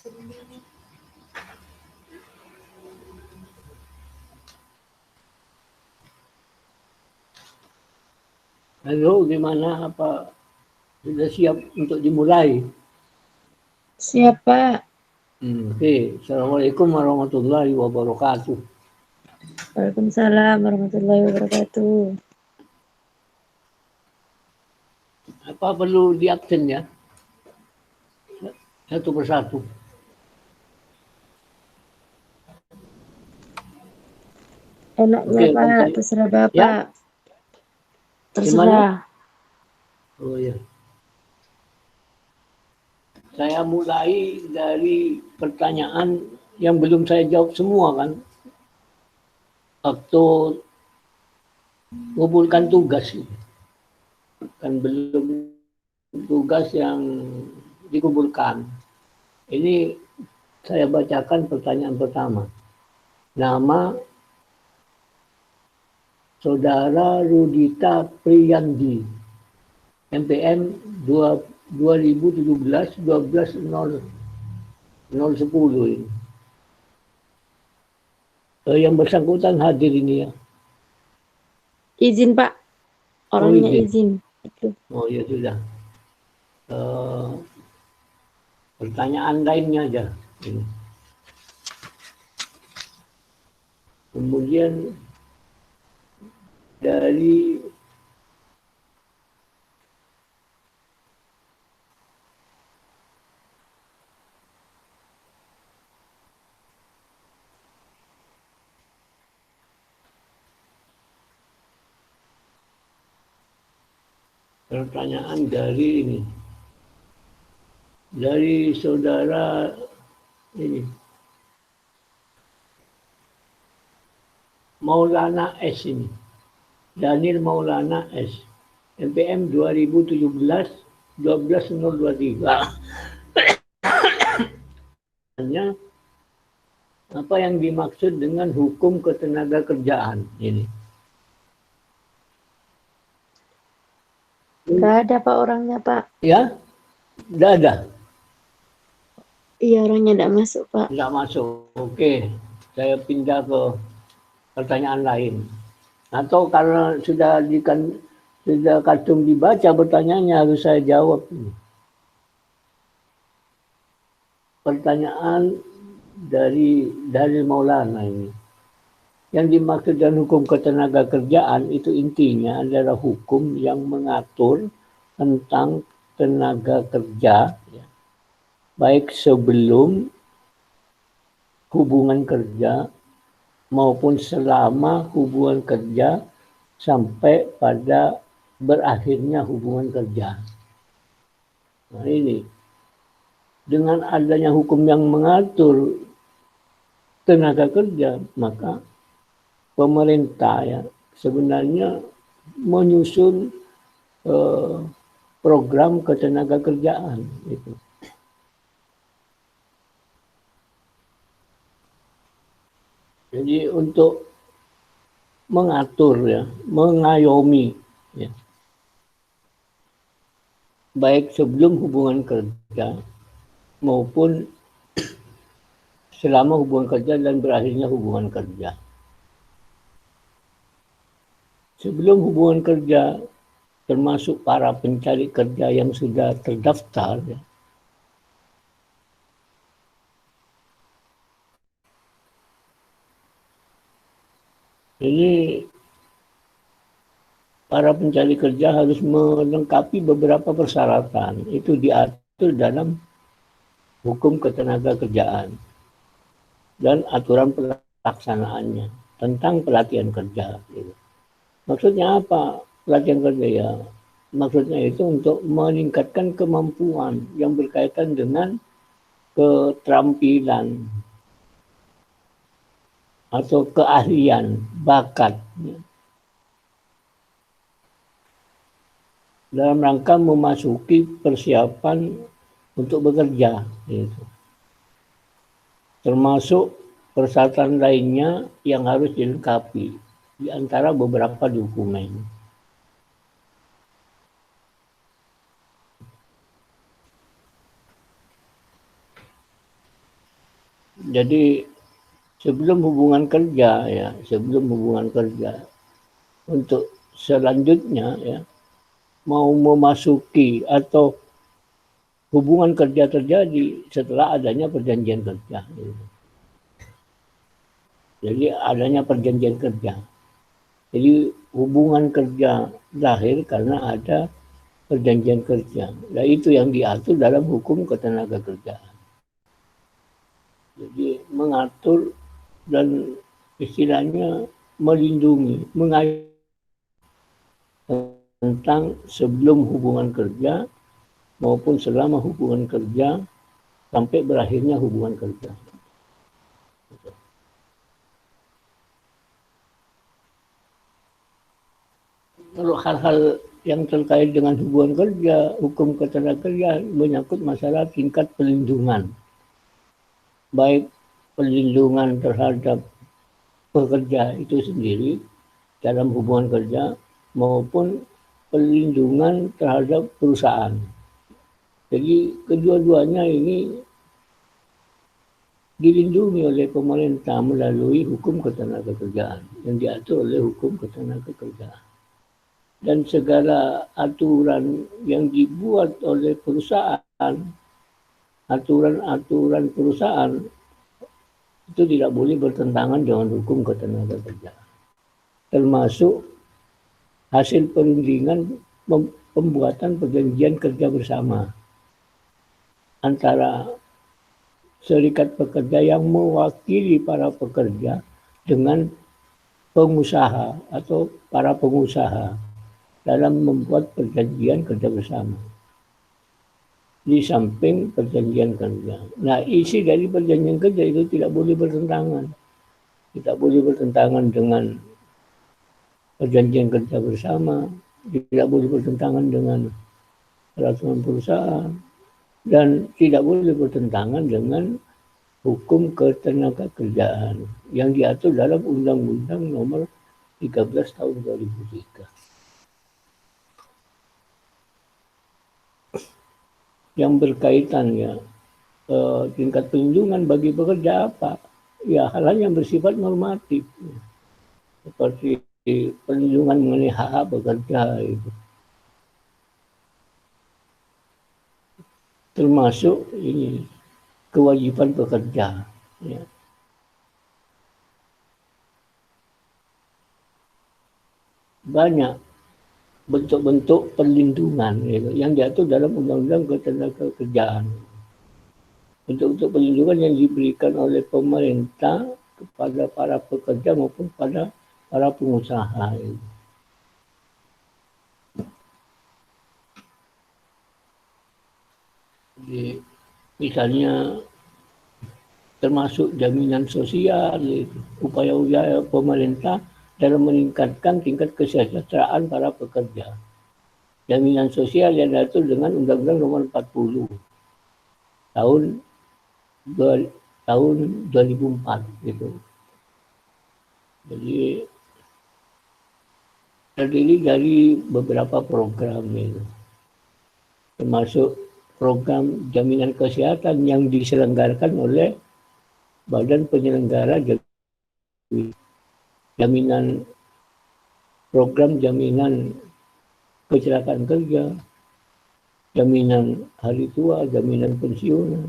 Halo, gimana? Apa sudah siap untuk dimulai? Siap, Pak. Oke. Assalamualaikum warahmatullahi wabarakatuh. Waalaikumsalam warahmatullahi wabarakatuh. Apa perlu diabsen ya? Satu persatu. Enaknya, Oke, Pak. Terserah Bapak. Ya? Terserah. Oh ya. Saya mulai dari pertanyaan yang belum saya jawab semua kan. Waktu mengumpulkan tugas. Kan belum tugas yang dikumpulkan. Ini saya bacakan pertanyaan pertama. Nama Saudara Rudita Priyandi, MPM 2017 12 010 ini. Yang bersangkutan hadir ini ya. Izin, Pak. Orangnya izin. Oh ya sudah. Pertanyaan lainnya aja. Ini. Kemudian dari pertanyaan dari ini. Dari saudara ini. Maulana S ini. Daniel Maulana S. MPM 2017 12023. Apa yang dimaksud dengan hukum ketenaga kerjaan ini? Nggak ada, Pak, orangnya, Pak. Ya? Nggak ada? Iya, orangnya nggak masuk, Pak. Nggak masuk. Oke. Saya pindah ke pertanyaan lain. Atau karena sudah kadung dibaca pertanyaannya harus saya jawab. Pertanyaan dari Maulana ini. Yang dimaksud dengan hukum ketenaga kerjaan itu intinya adalah hukum yang mengatur tentang tenaga kerja, ya, baik sebelum hubungan kerja maupun selama hubungan kerja sampai pada berakhirnya hubungan kerja. Nah ini, dengan adanya hukum yang mengatur tenaga kerja, maka pemerintah ya sebenarnya menyusun program ketenaga kerjaan itu. Jadi untuk mengatur ya, mengayomi ya, baik sebelum hubungan kerja maupun selama hubungan kerja dan berakhirnya hubungan kerja. Sebelum hubungan kerja, termasuk para pencari kerja yang sudah terdaftar, ya, ini para pencari kerja harus melengkapi beberapa persyaratan. Itu diatur dalam hukum ketenaga kerjaan dan aturan pelaksanaannya tentang pelatihan kerja. Gitu. Maksudnya apa pelatihan kerja ya? Maksudnya itu untuk meningkatkan kemampuan yang berkaitan dengan keterampilan atau keahlian, bakat. Dalam rangka memasuki persiapan untuk bekerja. Gitu. Termasuk persyaratan lainnya yang harus dilengkapi. Di antara beberapa dokumen. Jadi sebelum hubungan kerja ya, sebelum hubungan kerja untuk selanjutnya ya mau memasuki atau hubungan kerja terjadi setelah adanya perjanjian kerja. Jadi adanya perjanjian kerja. Jadi hubungan kerja lahir karena ada perjanjian kerja. Nah, itu yang diatur dalam hukum ketenagakerjaan. Jadi mengatur dan istilahnya melindungi, mengayomi tentang sebelum hubungan kerja maupun selama hubungan kerja sampai berakhirnya hubungan kerja. Kalau hal-hal yang terkait dengan hubungan kerja, hukum ketenagakerjaan menyangkut masalah tingkat perlindungan. Baik perlindungan terhadap pekerja itu sendiri dalam hubungan kerja maupun perlindungan terhadap perusahaan. Jadi kedua-duanya ini dilindungi oleh pemerintah melalui hukum ketenagakerjaan yang diatur oleh hukum ketenagakerjaan. Dan segala aturan yang dibuat oleh perusahaan, aturan-aturan perusahaan itu tidak boleh bertentangan dengan hukum ketenagakerjaan. Termasuk hasil perundingan pembuatan perjanjian kerja bersama antara serikat pekerja yang mewakili para pekerja dengan pengusaha atau para pengusaha dalam membuat perjanjian kerja bersama. Di samping perjanjian kerja. Nah, isi dari perjanjian kerja itu tidak boleh bertentangan. Tidak boleh bertentangan dengan perjanjian kerja bersama, tidak boleh bertentangan dengan peraturan perusahaan, dan tidak boleh bertentangan dengan hukum ketenagakerjaan yang diatur dalam Undang-Undang Nomor 13 Tahun 2003. Yang berkaitan ya tingkat perlindungan bagi pekerja apa? Ya hal-hal yang bersifat normatif seperti perlindungan mengenai hak pekerja itu. Termasuk ini kewajiban pekerja. Ya. Banyak bentuk-bentuk perlindungan gitu, yang diatur dalam Undang-Undang Ketenagakerjaan. Bentuk-bentuk perlindungan yang diberikan oleh pemerintah kepada para pekerja maupun pada para pengusaha. Gitu. Jadi, misalnya termasuk jaminan sosial, gitu, upaya-upaya pemerintah dalam meningkatkan tingkat kesejahteraan para pekerja. Jaminan sosial yang diatur dengan Undang-Undang Nomor 40 tahun 2004 gitu. Jadi terdiri dari beberapa program gitu. Termasuk program jaminan kesehatan yang diselenggarakan oleh Badan Penyelenggara Jaminan program jaminan kecelakaan kerja, jaminan hari tua, jaminan pensiunan,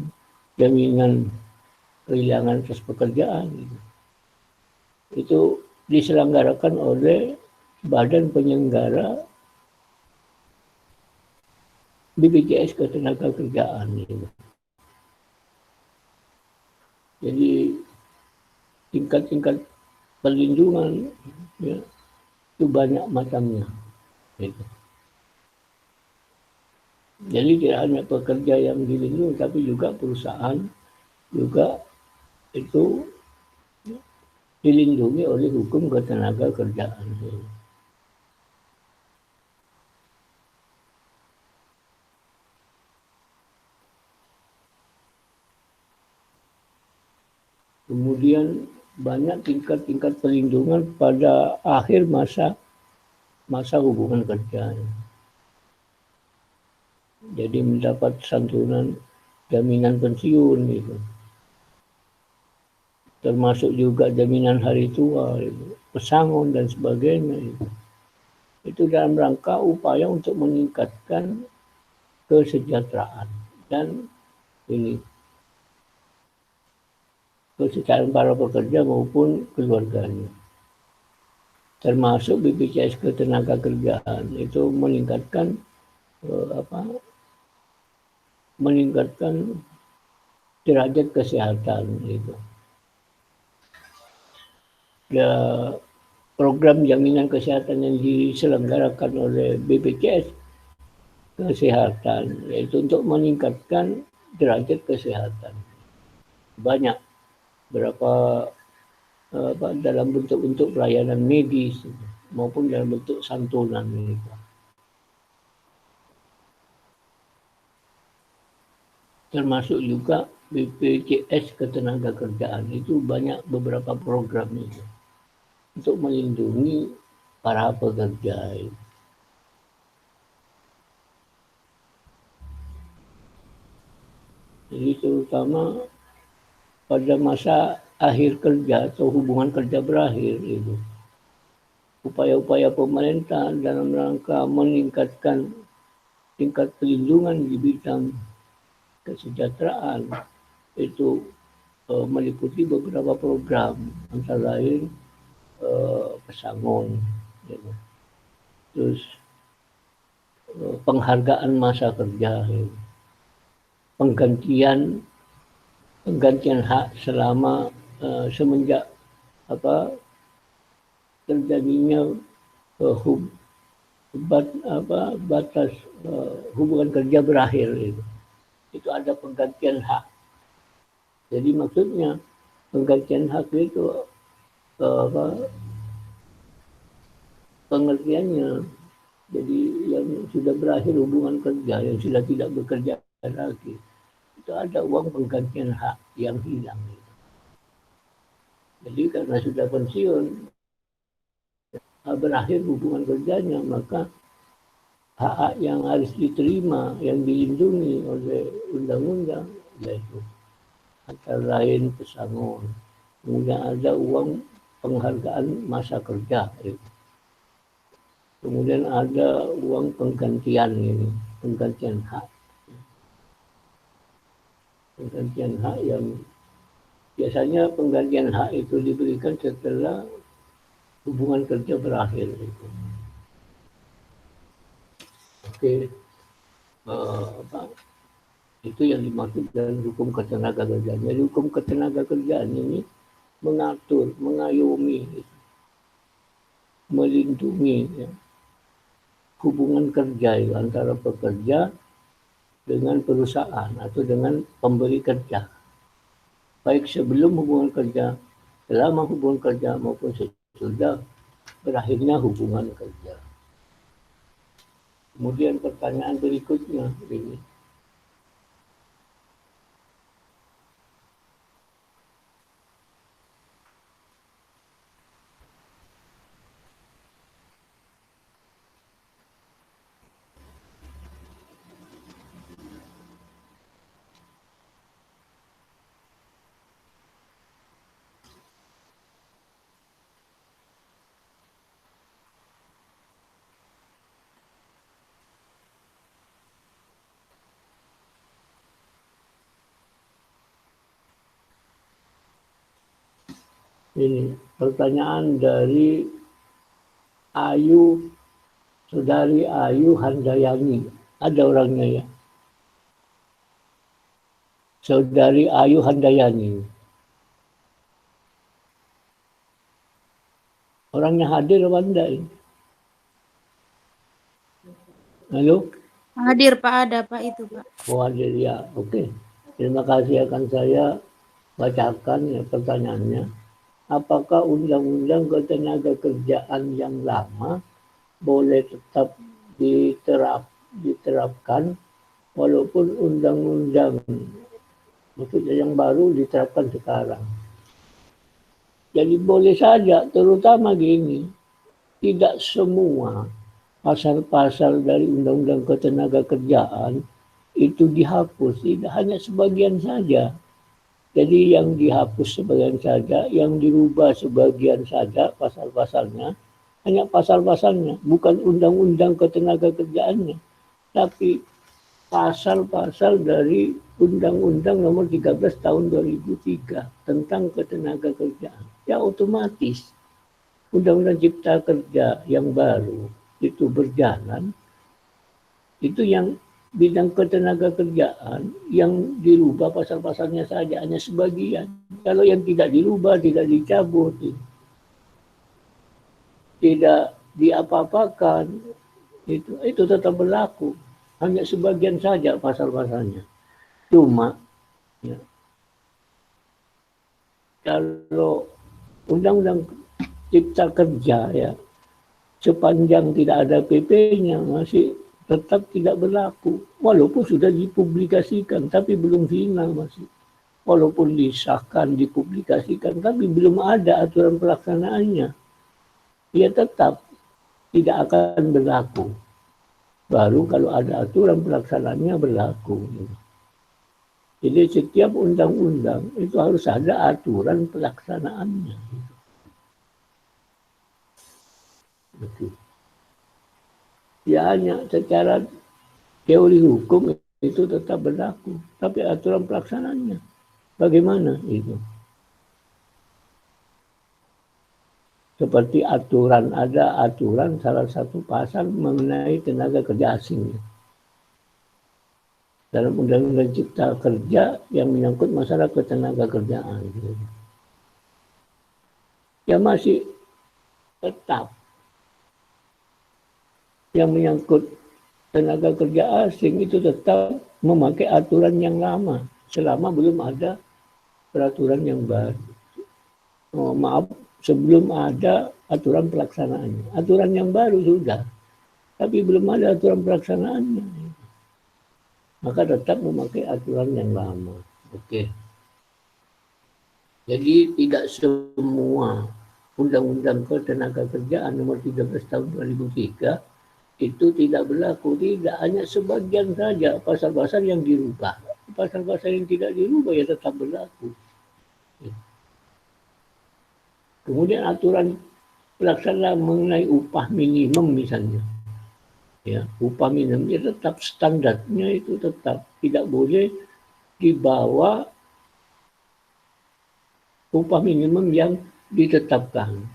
jaminan kehilangan atas pekerjaan. Itu diselenggarakan oleh Badan Penyelenggara BPJS Ketenagakerjaan. Jadi tingkat-tingkat perlindungan ya, itu banyak macamnya. Gitu. Jadi tidak hanya pekerja yang dilindungi, tapi juga perusahaan juga itu dilindungi oleh hukum ketenagakerjaan. Kemudian banyak tingkat-tingkat perlindungan pada akhir masa hubungan kerja. Jadi mendapat santunan jaminan pensiun gitu. termasuk juga jaminan hari tua, pesangon dan sebagainya. Itu dalam rangka upaya untuk meningkatkan kesejahteraan dan ini kesejahteraan para pekerja maupun keluarganya. Termasuk BPJS Ketenagakerjaan itu meningkatkan meningkatkan derajat kesehatan itu. Ya, program jaminan kesehatan yang diselenggarakan oleh BPJS Kesehatan yaitu untuk meningkatkan derajat kesehatan. Banyak berapa dalam bentuk-bentuk pelayanan medis maupun dalam bentuk santunan itu. Termasuk juga BPJS Ketenagakerjaan itu banyak beberapa program itu untuk melindungi para pekerja. Jadi terutama pada masa akhir kerja atau hubungan kerja berakhir itu. Upaya-upaya pemerintah dalam rangka meningkatkan tingkat perlindungan di bidang kesejahteraan itu meliputi beberapa program, antara lain pesangon, gitu. Terus penghargaan masa kerja, gitu. penggantian hak selama semenjak terjadinya batas hubungan kerja berakhir itu ada penggantian hak. Jadi maksudnya penggantian hak itu pengertiannya, jadi yang sudah berakhir hubungan kerja, yang sudah tidak bekerja lagi, itu ada uang penggantian hak yang hilang. Jadi karena sudah pensiun, berakhir hubungan kerjanya, maka hak yang harus diterima, yang dilindungi oleh undang-undang, yaitu antara lain pesangon, kemudian ada uang penghargaan masa kerja, kemudian ada uang penggantian penggantian hak. Penggantian hak yang biasanya penggantian hak itu diberikan setelah hubungan kerja berakhir. Oke, itu yang dimaksud dalam hukum ketenagakerjaan. Jadi hukum ketenagakerjaan ini mengatur, mengayomi, melindungi hubungan kerja antara pekerja dengan perusahaan atau dengan pemberi kerja. Baik sebelum hubungan kerja, selama hubungan kerja maupun sesudah berakhirnya hubungan kerja. Kemudian pertanyaan berikutnya ini. Ini pertanyaan dari Saudari Ayu Handayani. Ada orangnya ya. Saudari Ayu Handayani. Orangnya hadir apa enggak ini? Halo? Hadir Pak, ada Pak itu Pak. Oh hadir ya, oke. Terima kasih, akan saya bacakan ya pertanyaannya. Apakah undang-undang ketenagakerjaan yang lama boleh tetap diterapkan walaupun undang-undang maksudnya yang baru diterapkan sekarang? Jadi boleh saja, terutama gini, tidak semua pasal-pasal dari undang-undang ketenagakerjaan itu dihapus, tidak, hanya sebagian saja Jadi yang dihapus sebagian saja, yang dirubah sebagian saja pasal-pasalnya, hanya pasal-pasalnya, bukan undang-undang ketenagakerjaannya, tapi pasal-pasal dari Undang-Undang Nomor 13 Tahun 2003 tentang ketenagakerjaan. Ya otomatis Undang-Undang Cipta Kerja yang baru itu berjalan, itu yang bidang ketenagakerjaan yang dirubah pasal-pasalnya saja, hanya sebagian. Kalau yang tidak dirubah, tidak dicabut, tidak diapa-apakan, itu tetap berlaku. Hanya sebagian saja pasal-pasalnya. Cuma ya, kalau Undang-Undang Cipta Kerja ya, sepanjang tidak ada PP-nya masih tetap tidak berlaku. Walaupun sudah dipublikasikan, tapi belum final masih. Walaupun disahkan, dipublikasikan, tapi belum ada aturan pelaksanaannya. Ya tetap tidak akan berlaku. Baru kalau ada aturan pelaksanaannya berlaku. Jadi setiap undang-undang itu harus ada aturan pelaksanaannya. Betul. Ya hanya secara teori hukum itu tetap berlaku, tapi aturan pelaksanaannya bagaimana itu? Seperti aturan, ada aturan salah satu pasal mengenai tenaga kerja asing. Dalam Undang-Undang Cipta Kerja yang menyangkut masalah ketenaga kerjaan. Ya masih tetap yang menyangkut tenaga kerja asing itu tetap memakai aturan yang lama selama belum ada peraturan yang baru. Oh, maaf, sebelum ada aturan pelaksanaannya. Aturan yang baru sudah, tapi belum ada aturan pelaksanaannya. Maka tetap memakai aturan yang lama. Oke. Jadi tidak semua Undang-Undang Ketenagakerjaan Nomor 13 Tahun 2003 itu tidak berlaku. Tidak, hanya sebagian saja pasal-pasal yang dirubah. Pasal-pasal yang tidak dirubah ya tetap berlaku. Kemudian aturan pelaksanaan mengenai upah minimum misalnya. Ya, upah minimum ya tetap standarnya itu tetap tidak boleh di bawah upah minimum yang ditetapkan.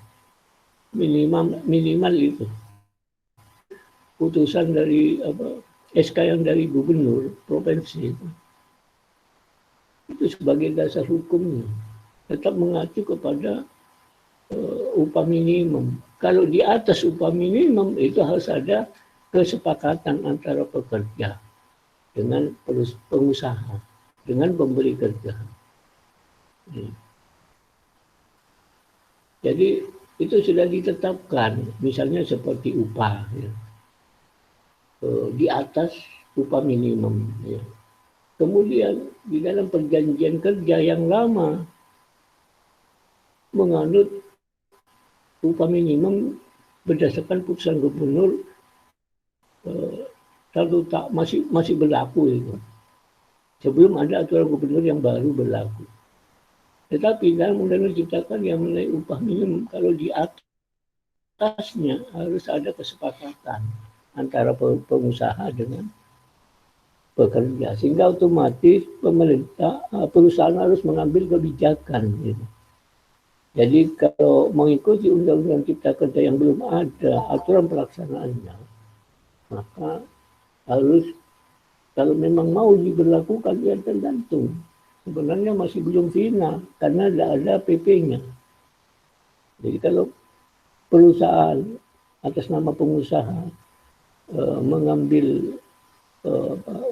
Minimal itu. Putusan dari SK yang dari gubernur provinsi itu sebagai dasar hukumnya tetap mengacu kepada upah minimum. Kalau di atas upah minimum itu harus ada kesepakatan antara pekerja dengan pengusaha, dengan pemberi kerja. Jadi itu sudah ditetapkan, misalnya seperti upah ya, di atas upah minimum. Ya. Kemudian di dalam perjanjian kerja yang lama menganut upah minimum berdasarkan putusan gubernur kalau tak masih berlaku itu. Sebelum ada aturan gubernur yang baru berlaku. Tetapi dalam Undang-Undang Cipta Kerja yang mengenai upah minimum, kalau di atasnya harus ada kesepakatan antara pengusaha dengan pekerja. Sehingga otomatis perusahaan harus mengambil kebijakan. Gitu. Jadi kalau mengikuti Undang-Undang Cipta Kerja yang belum ada aturan pelaksanaannya, maka harus kalau memang mau diberlakukan ya tergantung. Sebenarnya masih belum final karena tidak ada PP-nya. Jadi kalau perusahaan atas nama pengusaha mengambil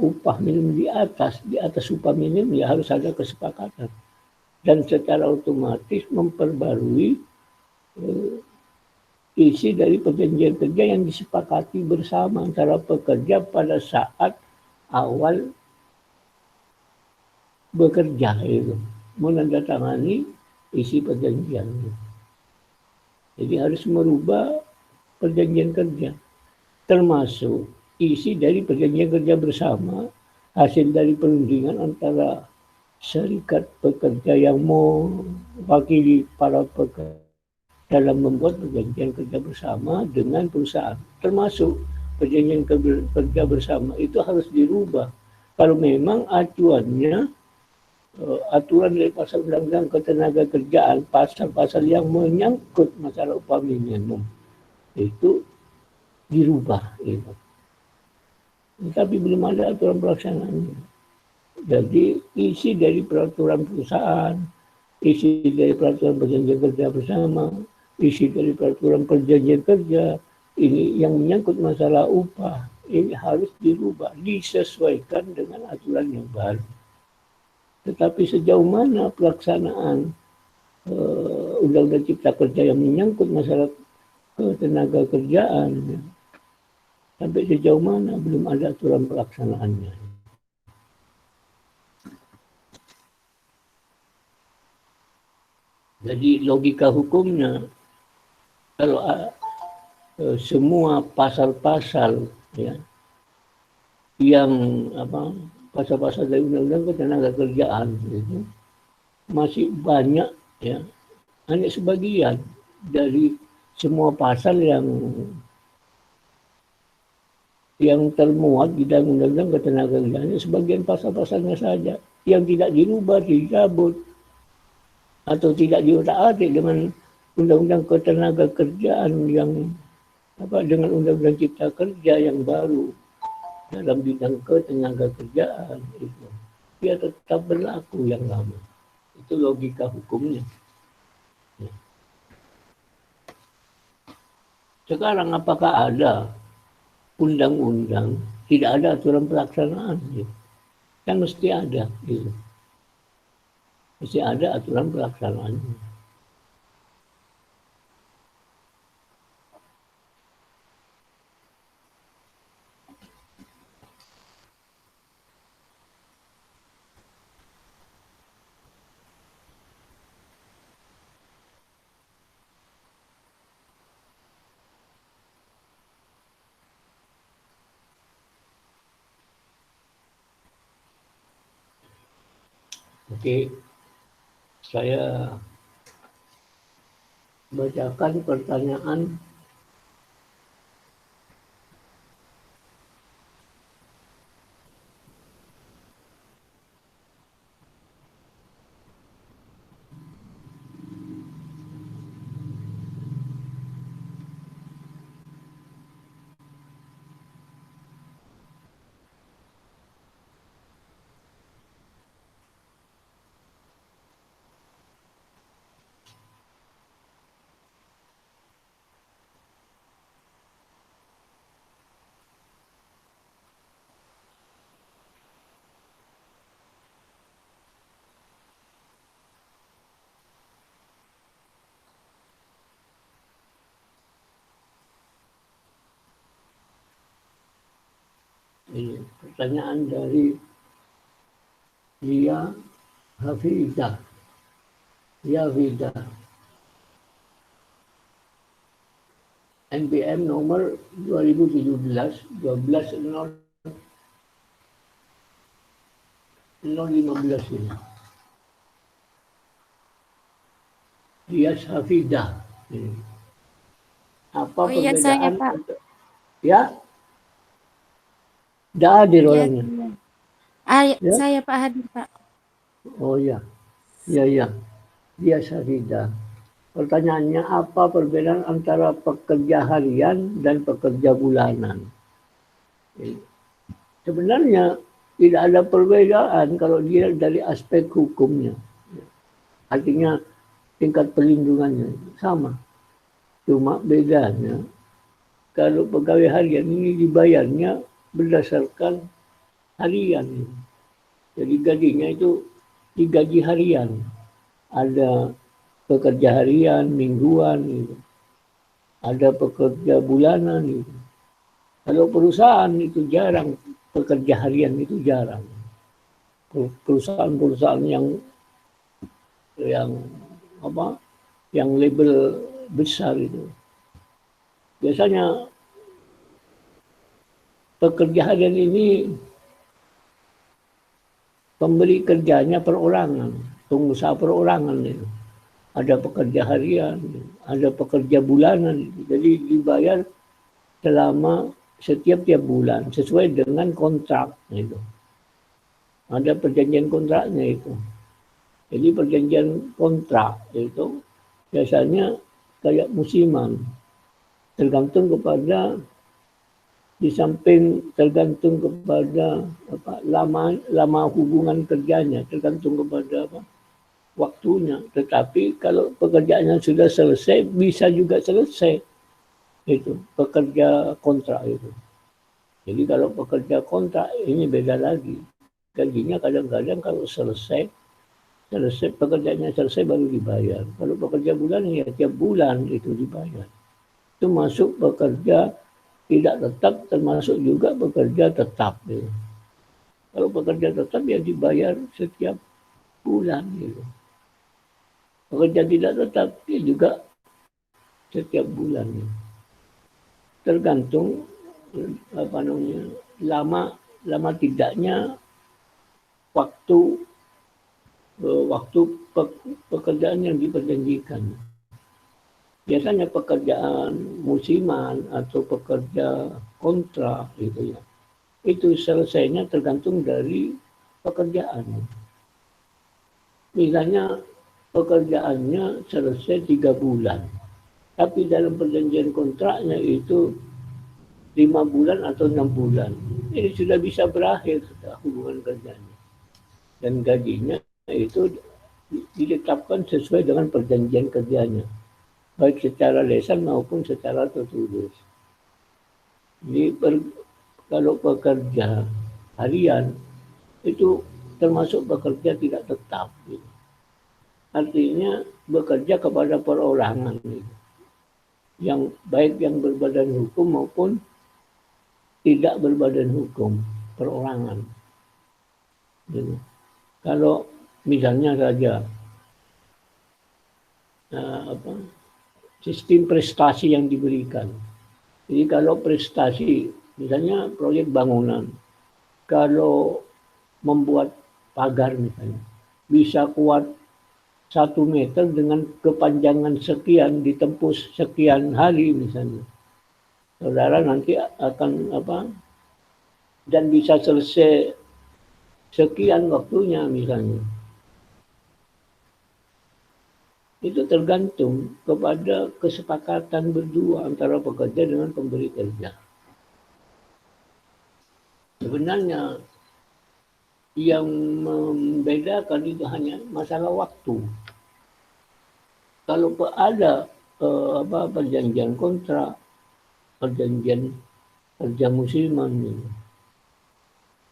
upah minimum di atas upah minimum ya harus ada kesepakatan dan secara otomatis memperbarui isi dari perjanjian kerja yang disepakati bersama antara pekerja pada saat awal bekerja itu menandatangani isi perjanjian. Jadi harus merubah perjanjian kerja termasuk isi dari perjanjian kerja bersama hasil dari perundingan antara serikat pekerja yang mewakili para pekerja dalam membuat perjanjian kerja bersama dengan perusahaan. Termasuk perjanjian kerja bersama itu harus dirubah. Kalau memang acuannya aturan dari pasal undang-undang ketenaga kerjaan, pasal-pasal yang menyangkut masalah upah minimum itu dirubah. Gitu. Tapi belum ada aturan pelaksanaannya. Jadi isi dari peraturan perusahaan, isi dari peraturan perjanjian kerja bersama, isi dari peraturan perjanjian kerja, ini yang menyangkut masalah upah, ini harus dirubah, disesuaikan dengan aturan yang baru. Tetapi sejauh mana pelaksanaan Undang-Undang Cipta Kerja yang menyangkut masalah ketenaga kerjaan, sampai sejauh mana belum ada aturan pelaksanaannya. Jadi logika hukumnya, kalau semua pasal-pasal ya, yang pasal-pasal dari Undang-Undang Ketenaga Kerjaan itu masih banyak ya, hanya sebagian dari semua pasal yang termuat di dalam Undang-Undang Ketenaga Kerjaan, sebagian pasal-pasalnya saja yang tidak dirubah, dicabut atau tidak diutak-atik dengan Undang-Undang Ketenaga Kerjaan yang dengan Undang-Undang Cipta Kerja yang baru dalam bidang ketenaga kerjaan itu, dia tetap berlaku yang lama. Itu logika hukumnya. Sekarang apakah ada undang-undang tidak ada aturan pelaksanaan? Kan mesti ada. Gitu. Mesti ada aturan pelaksanaannya. Oke, saya bacakan pertanyaan ini pertanyaan dari Lia Hafidah. NPM nomor 2017 12.015 ini. Lia Hafidah. Apa iya, perbedaan? saya, Pak. Ya? Tidak hadir Iya, orangnya. Ya? saya Pak hadir, Pak. Oh ya. Iya. Lia Hafidah. Pertanyaannya, apa perbedaan antara pekerja harian dan pekerja bulanan? Sebenarnya tidak ada perbedaan kalau dia dari aspek hukumnya. Artinya tingkat perlindungannya sama. Cuma bedanya, kalau pegawai harian ini dibayarnya berdasarkan harian. Jadi gajinya itu digaji harian. Ada pekerja harian, mingguan, gitu. Ada pekerja bulanan. Gitu. Kalau perusahaan itu jarang, pekerja harian itu jarang. Perusahaan-perusahaan yang label besar itu. Biasanya pekerja harian ini pemberi kerjanya perorangan, pengusaha perorangan itu. Ada pekerja harian, ada pekerja bulanan, jadi dibayar selama setiap tiap bulan sesuai dengan kontrak itu. Ada perjanjian kontraknya itu. Jadi perjanjian kontrak itu biasanya kayak musiman, tergantung kepada di samping tergantung kepada lama hubungan kerjanya, tergantung kepada waktunya. Tetapi kalau pekerjaannya sudah selesai, bisa juga selesai itu pekerja kontrak itu. Jadi kalau pekerja kontrak ini beda lagi. Gajinya kadang-kadang kalau selesai pekerjaannya selesai baru dibayar. Kalau pekerja bulan ya tiap bulan itu dibayar. Itu masuk pekerja tidak tetap, termasuk juga pekerja tetap. Ya. Kalau pekerja tetap ya dibayar setiap bulan. Gitu. Pekerja tidak tetap ya juga setiap bulan. Ya. Tergantung lama tidaknya waktu pekerjaan yang diperjanjikan. Biasanya pekerjaan musiman atau pekerja kontrak gitu ya. Itu selesainya tergantung dari pekerjaan. Misalnya pekerjaannya selesai 3 bulan. Tapi dalam perjanjian kontraknya itu 5 bulan atau 6 bulan. Ini sudah bisa berakhir hubungan kerjanya. Dan gajinya itu ditetapkan sesuai dengan perjanjian kerjanya. Baik secara lisan maupun secara tertulis. Jadi kalau pekerja harian itu termasuk pekerja tidak tetap. Gitu. Artinya bekerja kepada perorangan. Gitu. Yang baik yang berbadan hukum maupun tidak berbadan hukum, perorangan. Gitu. Kalau misalnya saja sistem prestasi yang diberikan. Jadi kalau prestasi, misalnya proyek bangunan, kalau membuat pagar misalnya, bisa kuat 1 meter dengan kepanjangan sekian, ditembus sekian hari misalnya. Saudara nanti akan dan bisa selesai sekian waktunya misalnya. Itu tergantung kepada kesepakatan berdua antara pekerja dengan pemberi kerja. Sebenarnya yang membedakan itu hanya masalah waktu. Kalau ada perjanjian kontrak, perjanjian kerja musiman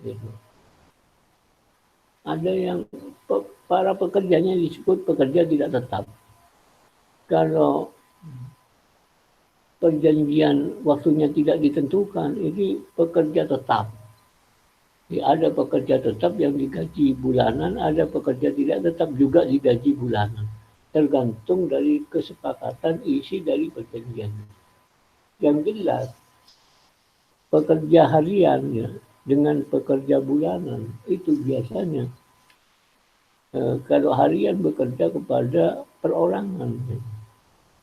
gitu. Ada yang para pekerjanya disebut pekerja tidak tetap. Kalau perjanjian waktunya tidak ditentukan, ini pekerja tetap. Jadi ada pekerja tetap yang digaji bulanan, ada pekerja tidak tetap juga digaji bulanan. Tergantung dari kesepakatan isi dari perjanjian. Yang jelas, pekerja harian ya, dengan pekerja bulanan itu biasanya kalau harian bekerja kepada perorangan.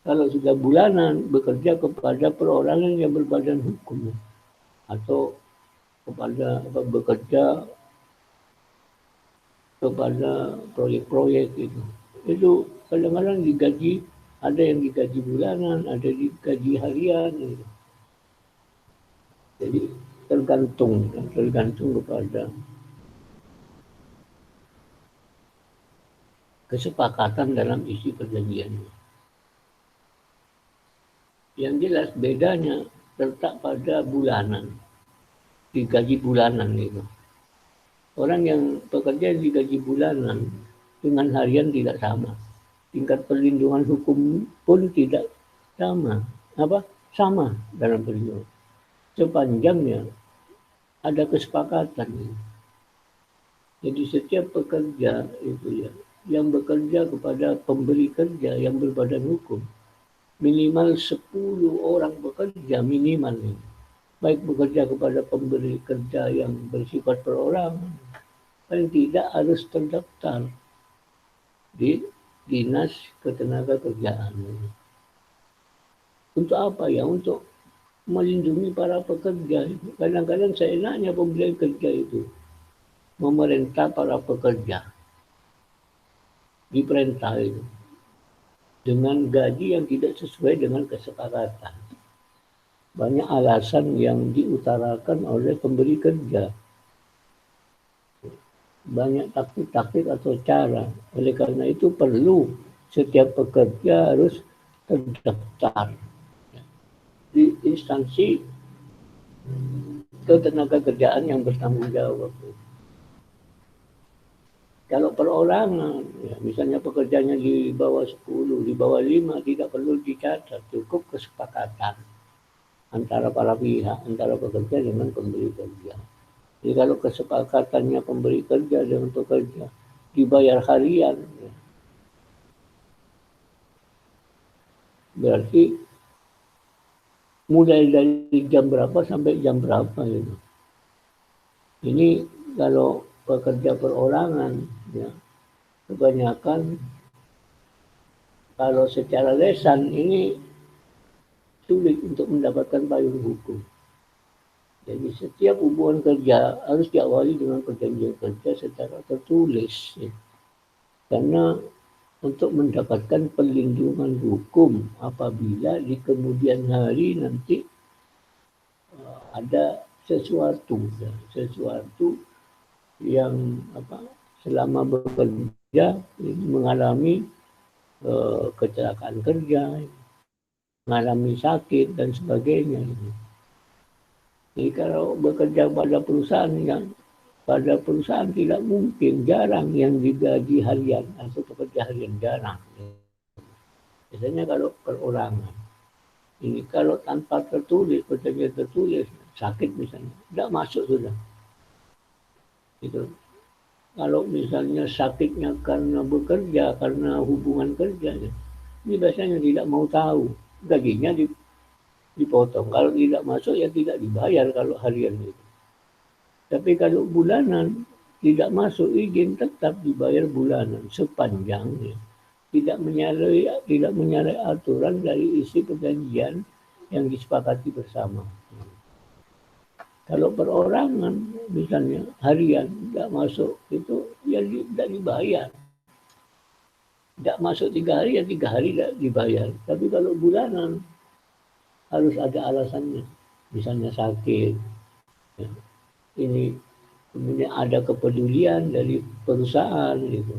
Kalau sudah bulanan bekerja kepada perorangan yang berbadan hukum atau bekerja kepada proyek-proyek itu. Itu kadang-kadang digaji, ada yang digaji bulanan, ada digaji harian. Gitu. Jadi tergantung kepada kesepakatan dalam isi perjanjiannya. Yang jelas bedanya terletak pada bulanan, digaji bulanan itu. Orang yang bekerja digaji bulanan dengan harian tidak sama. Tingkat perlindungan hukum pun tidak sama. Sama dalam perlindungan. Sepanjangnya ada kesepakatan. Jadi setiap pekerja itu ya, yang bekerja kepada pemberi kerja yang berbadan hukum, minimal 10 orang bekerja minimal. Baik bekerja kepada pemberi kerja yang bersifat perorangan paling tidak harus terdaftar di Dinas Ketenagakerjaan. Untuk apa ya? Untuk melindungi para pekerja. Kadang-kadang seenaknya pemberian kerja itu memerintah para pekerja, diperintah itu dengan gaji yang tidak sesuai dengan kesepakatan. Banyak alasan yang diutarakan oleh pemberi kerja. Banyak taktik-taktik atau cara. Oleh karena itu perlu setiap pekerja harus terdaftar di instansi ketenagakerjaan yang bertanggung jawab. Kalau perorangan, ya, misalnya pekerjanya di bawah 10, di bawah 5, tidak perlu dicatat, cukup kesepakatan antara para pihak, antara pekerja dengan pemberi kerja. Jadi kalau kesepakatannya pemberi kerja dengan pekerja dibayar harian, ya, berarti mulai dari jam berapa sampai jam berapa itu. Ini kalau pekerja perorangan, ya, kebanyakan kalau secara lesan ini sulit untuk mendapatkan payung hukum. Jadi setiap hubungan kerja harus diawali dengan perjanjian kerja secara tertulis. Ya. Karena untuk mendapatkan perlindungan hukum apabila di kemudian hari nanti ada sesuatu yang selama bekerja mengalami kecelakaan kerja, mengalami sakit dan sebagainya. Jadi kalau bekerja pada perusahaan tidak mungkin, jarang yang digaji harian atau pekerja harian, jarang. Biasanya kalau perorangan. Ini kalau tanpa tertulis, perjanjian tertulis, sakit misalnya, tidak masuk sudah. Gitu. Kalau misalnya sakitnya karena bekerja, karena hubungan kerja, ini biasanya tidak mau tahu, gajinya dipotong. Kalau tidak masuk ya tidak dibayar kalau harian itu. Tapi kalau bulanan tidak masuk izin tetap dibayar bulanan sepanjang tidak menyalahi aturan dari isi perjanjian yang disepakati bersama. Kalau perorangan misalnya harian tidak masuk itu ya tidak dibayar. Tidak masuk 3 hari ya 3 hari tidak dibayar. Tapi kalau bulanan harus ada alasannya. Misalnya sakit. Ya. Ini kemudian ada kepedulian dari perusahaan gitu.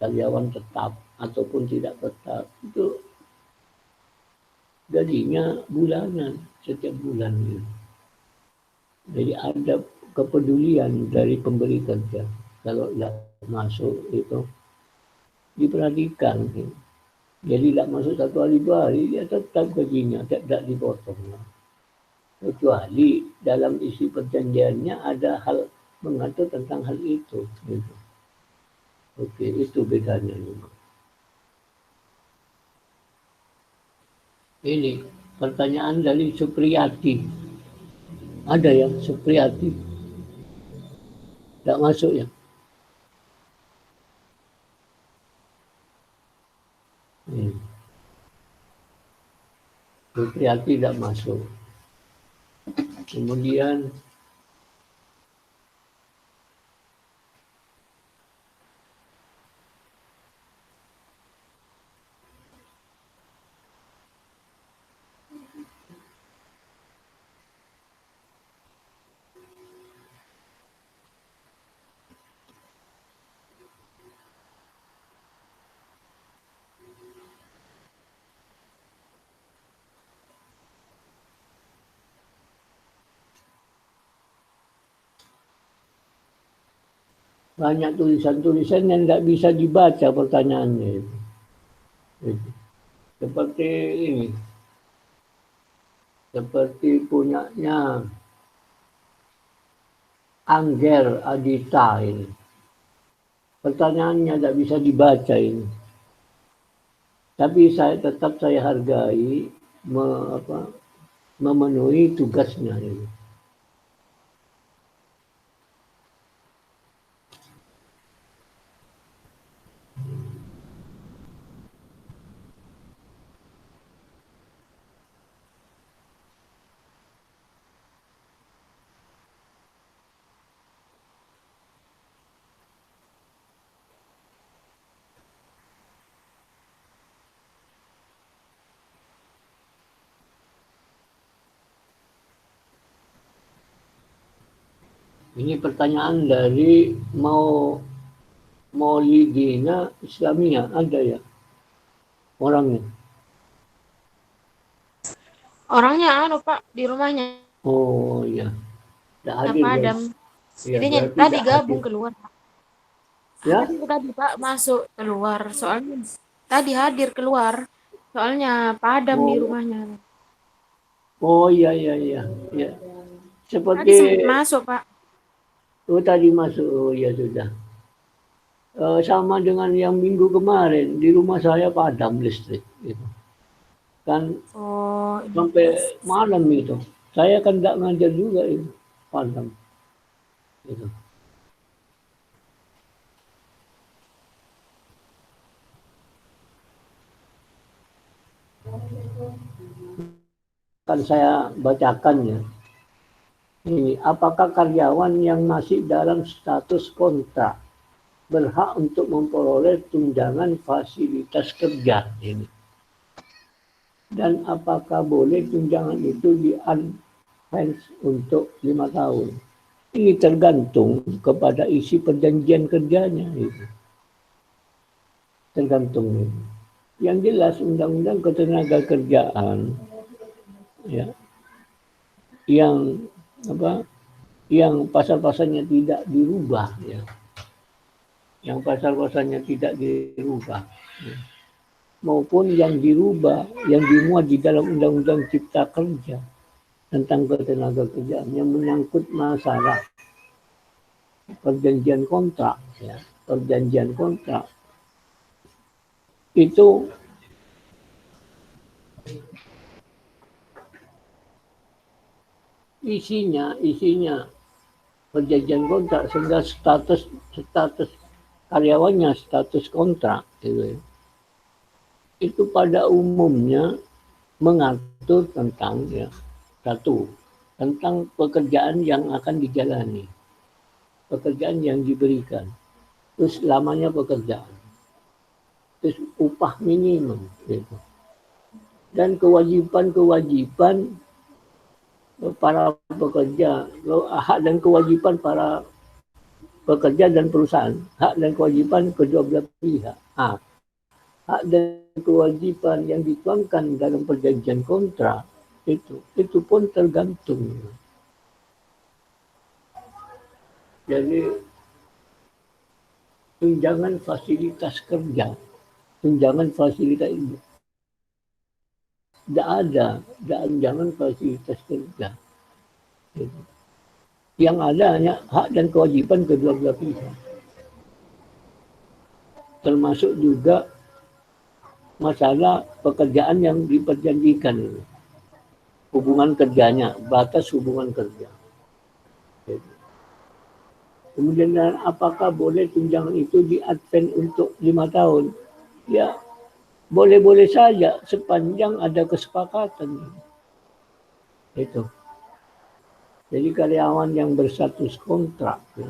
Karyawan tetap ataupun tidak tetap itu gajinya bulanan setiap bulan gitu. Jadi ada kepedulian dari pemberi kerja. Kalau tidak masuk itu diperhatikan. Gitu. Jadi tidak masuk 1 hari 2 hari dia tetap gajinya tidak dipotong. Kecuali dalam isi perjanjiannya ada hal mengatur tentang hal itu. Gitu. Oke, itu bedanya. Ini pertanyaan dari Supriyati. Ada yang Supriyati? Tidak masuk ya? Supriyati tidak masuk. Kemudian banyak tulisan-tulisan yang tidak bisa dibaca pertanyaannya. Seperti ini. Seperti punyanya Angger Adita ini. Pertanyaannya tidak bisa dibaca ini. Tapi tetap saya hargai memenuhi tugasnya ini. Ini pertanyaan dari Maulidina Islamiyah, ada ya orangnya? Orangnya anu Pak di rumahnya Oh iya, tidak hadir Pak Adam. berarti. Iya, Jadinya berarti tadi tidak hadir. gabung keluar. Ya? Hadir tadi Pak masuk keluar soalnya tadi hadir keluar soalnya Pak Adam di Oh, rumahnya. oh iya iya iya. Ya. Tadi Seperti sempat masuk Pak. tadi masuk, oh iya sudah. Sama dengan yang minggu kemarin di rumah saya padam listrik, gitu. Kan Oh sampai malam itu. Saya kan nggak ngajar juga itu padam. Gitu. Kan saya bacakan ya. Ini, apakah karyawan yang masih dalam status kontrak berhak untuk memperoleh tunjangan fasilitas kerja ini? Dan apakah boleh tunjangan itu di-advance untuk 5 tahun? Ini tergantung kepada isi perjanjian kerjanya itu. Tergantung. Yang jelas Undang-Undang Ketenagakerjaan ya, yang apa? Yang pasal-pasalnya tidak dirubah ya. Yang pasal-pasalnya tidak dirubah. Ya. Maupun yang dirubah, yang dimuat di dalam Undang-Undang Cipta Kerja tentang ketenagakerjaan yang menyangkut masalah perjanjian kontrak ya, perjanjian kontrak itu isinya perjanjian kontrak sehingga status karyawannya status kontrak gitu ya. Itu pada umumnya mengatur tentang ya satu tentang pekerjaan yang akan dijalani, pekerjaan yang diberikan, terus lamanya pekerjaan, terus upah minimum gitu. Dan kewajiban para pekerja, hak dan kewajiban para pekerja dan perusahaan, hak dan kewajiban kedua belah pihak. Hak dan kewajiban yang dituangkan dalam perjanjian kontrak itu pun tergantung. Jadi tunjangan fasilitas kerja, tunjangan fasilitas itu tidak ada tunjangan fasilitas kerja. Yang ada hanya hak dan kewajiban kedua belah pihak. Termasuk juga masalah pekerjaan yang diperjanjikan, hubungan kerjanya, batas hubungan kerja. Kemudian apakah boleh tunjangan itu di-advance untuk 5 tahun? Ya, boleh-boleh saja sepanjang ada kesepakatan. Itu. Jadi karyawan yang berstatus kontrak ya,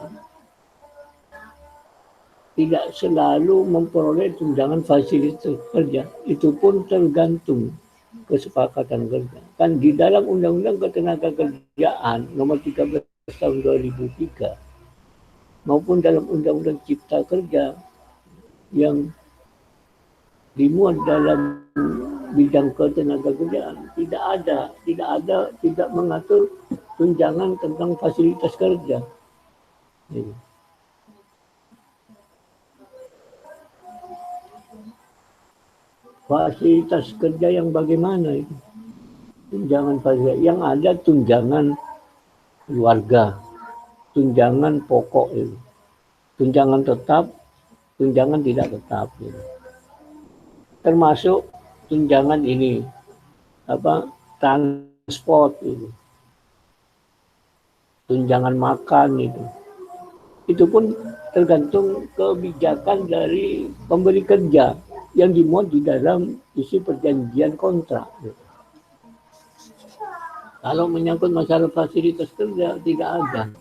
tidak selalu memperoleh tunjangan fasilitas kerja. Itu pun tergantung kesepakatan kerja. Kan di dalam Undang-Undang Ketenagakerjaan nomor 13 tahun 2003 maupun dalam Undang-Undang Cipta Kerja yang dimuat dalam bidang ketenagakerjaan tidak mengatur tunjangan tentang fasilitas kerja. Fasilitas kerja yang bagaimana itu? Tunjangan fasilitas yang ada tunjangan keluarga, tunjangan pokok itu, tunjangan tetap, tunjangan tidak tetap itu. Termasuk tunjangan ini transport itu, tunjangan makan itu pun tergantung kebijakan dari pemberi kerja yang dimuat di dalam isi perjanjian kontrak. Kalau menyangkut masalah fasilitas kerja tidak ada.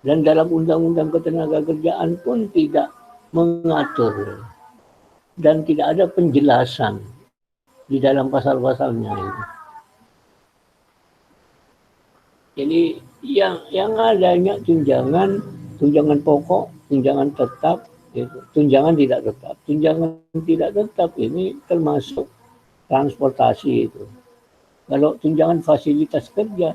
Dan dalam Undang-Undang Ketenagakerjaan pun tidak mengatur dan tidak ada penjelasan di dalam pasal-pasalnya. Jadi yang adanya tunjangan pokok, tunjangan tetap, gitu. Tunjangan tidak tetap. Tunjangan tidak tetap ini termasuk transportasi itu. Kalau tunjangan fasilitas kerja,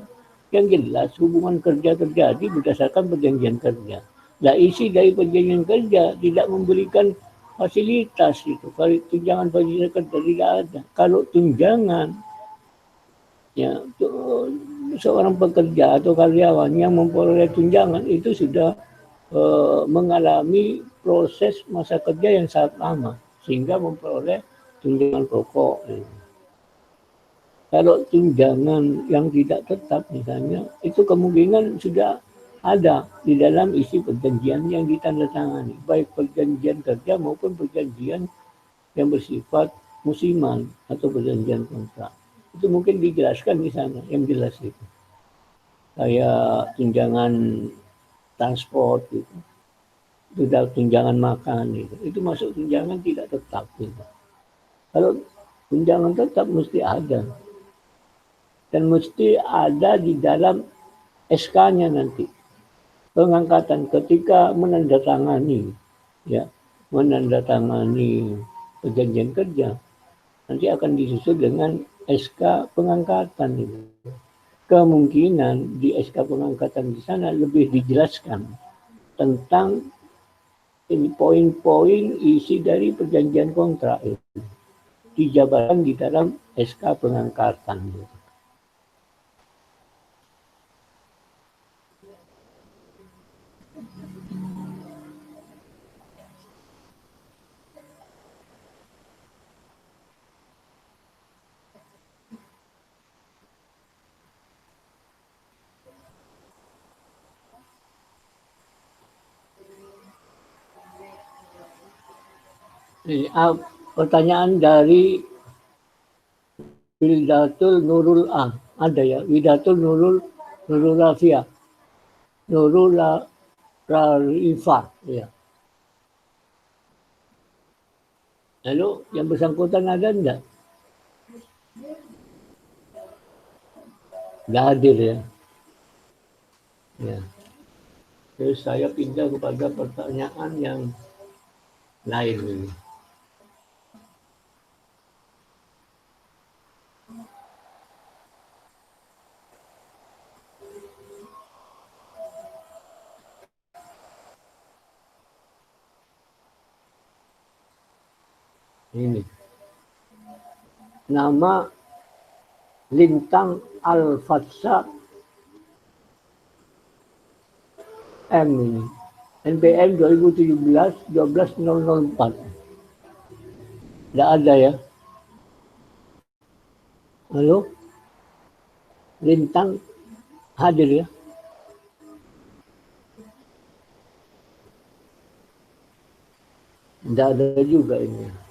yang jelas hubungan kerja terjadi berdasarkan perjanjian kerja. Nah, isi dari perjanjian kerja tidak memberikan fasilitas itu. Kalau tunjangan fasilitas kerja tidak ada. Kalau tunjangan, ya seorang pekerja atau karyawan yang memperoleh tunjangan itu sudah mengalami proses masa kerja yang sangat lama sehingga memperoleh tunjangan pokok. Kalau tunjangan yang tidak tetap misalnya, itu kemungkinan sudah ada di dalam isi perjanjian yang ditandatangani, baik perjanjian kerja maupun perjanjian yang bersifat musiman atau perjanjian kontrak. Itu mungkin dijelaskan di sana, yang jelas itu. Kayak tunjangan transport gitu. Sudah tunjangan makan gitu. Itu masuk tunjangan tidak tetap gitu. Kalau tunjangan tetap mesti ada. Dan mesti ada di dalam SK-nya nanti. Pengangkatan ketika menandatangani perjanjian kerja, nanti akan disusul dengan SK pengangkatan itu. Kemungkinan di SK pengangkatan di sana lebih dijelaskan tentang ini poin-poin isi dari perjanjian kontrak itu dijabarkan di dalam SK pengangkatan itu. Ini, pertanyaan dari Widatul Nurul ada ya, Widatul Nurul Rafia, Nurul Rarifa, ya. Lalu yang bersangkutan ada enggak? Enggak hadir ya. Ya. Terus saya pindah kepada pertanyaan yang lain ini. Ini. Nama Lintang Al-Fatsa M ini. NPM 2017 12004. Tidak ada ya. Halo? Lintang hadir ya? Tidak ada juga ini.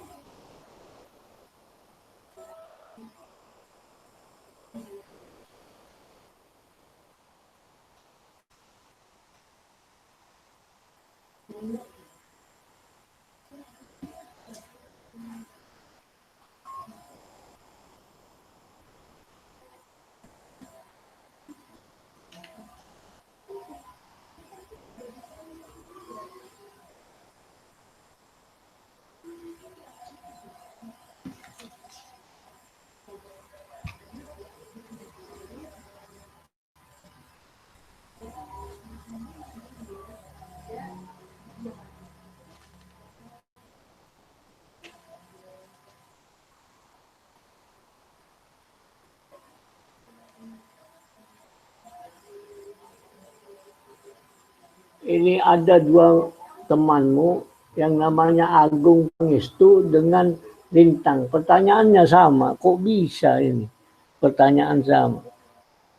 Ini ada dua temanmu yang namanya Agung Pangestu dengan Lintang. Pertanyaannya sama, kok bisa ini? Pertanyaan sama.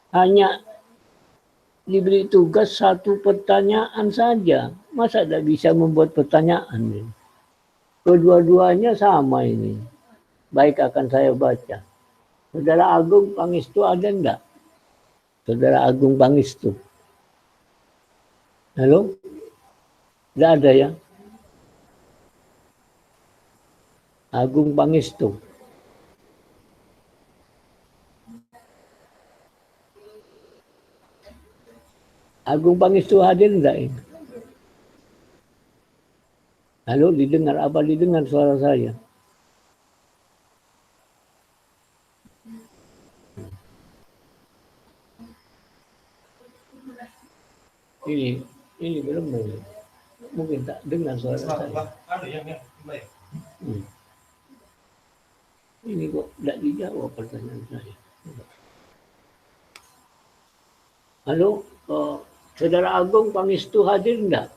Hanya diberi tugas satu pertanyaan saja. Masa tidak bisa membuat pertanyaan ini? Kedua-duanya sama ini. Baik, akan saya baca. Saudara Agung Pangestu ada enggak? Saudara Agung Pangestu. Halo? Tidak ada ya? Agung Pangestu. Agung Pangestu hadir enggak ini? Halo, didengar apa didengar suara saya? Ini belum mungkin tak dengar suara saya. Ini kok tidak dijawab pertanyaan saya. Halo, Saudara Agung Pangestu hadir enggak?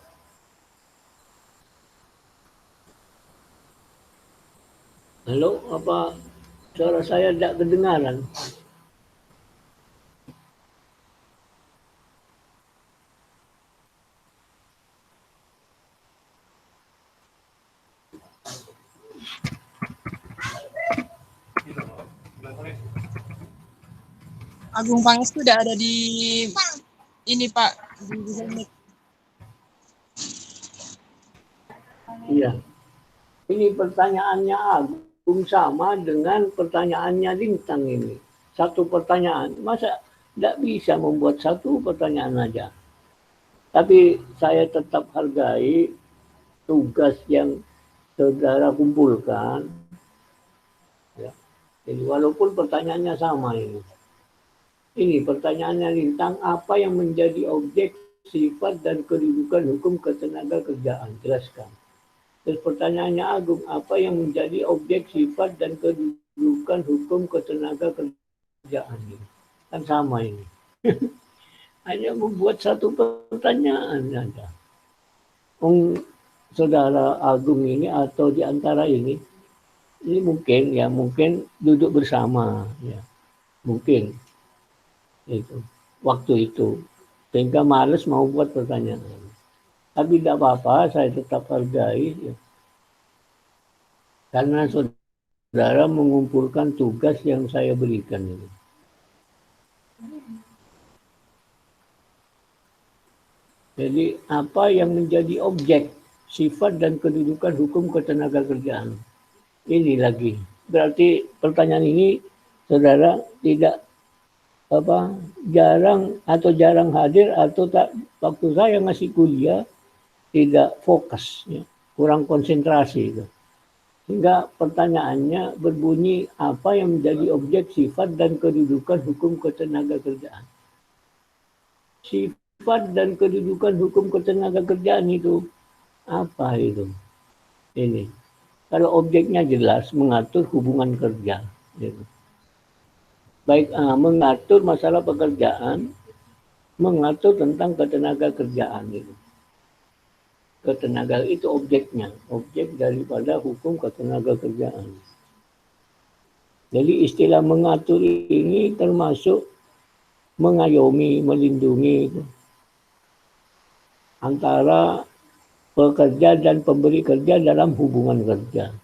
Halo, apa suara saya tidak kedengaran? Agung Pangestu sudah ada di ini Pak, di Google Meet. Iya. Ini pertanyaannya Agung sama dengan pertanyaannya Lintang ini. Satu pertanyaan. Masa tidak bisa membuat satu pertanyaan aja? Tapi saya tetap hargai tugas yang saudara kumpulkan. Ya. Jadi walaupun pertanyaannya sama ini. Ini pertanyaannya Lintang, apa yang menjadi objek, sifat, dan kedudukan hukum ketenaga kerjaan? Jelaskan. Terus pertanyaannya Agung, apa yang menjadi objek, sifat, dan kedudukan hukum ketenaga kerjaan? Kan sama ini. Hanya membuat satu pertanyaan saja. Saudara Agung ini atau di antara ini mungkin duduk bersama, ya. Mungkin itu waktu itu sehingga males mau buat pertanyaan. Tapi tidak apa-apa, saya tetap hargai, ya. Karena saudara mengumpulkan tugas yang saya berikan ini. Jadi apa yang menjadi objek, sifat, dan kedudukan hukum ketenaga kerjaan? Ini lagi. Berarti pertanyaan ini saudara tidak jarang hadir atau tak, waktu saya ngasih kuliah tidak fokus, ya, kurang konsentrasi itu. Sehingga pertanyaannya berbunyi, apa yang menjadi objek, sifat, dan kedudukan hukum ketenaga kerjaan? Sifat dan kedudukan hukum ketenaga kerjaan itu apa itu? Ini. Kalau objeknya jelas mengatur hubungan kerja, gitu. Baik, mengatur masalah pekerjaan, mengatur tentang ketenaga kerjaan itu. Ketenaga itu objeknya, objek daripada hukum ketenaga kerjaan. Jadi istilah mengatur ini termasuk mengayomi, melindungi itu. Antara pekerja dan pemberi kerja dalam hubungan kerja.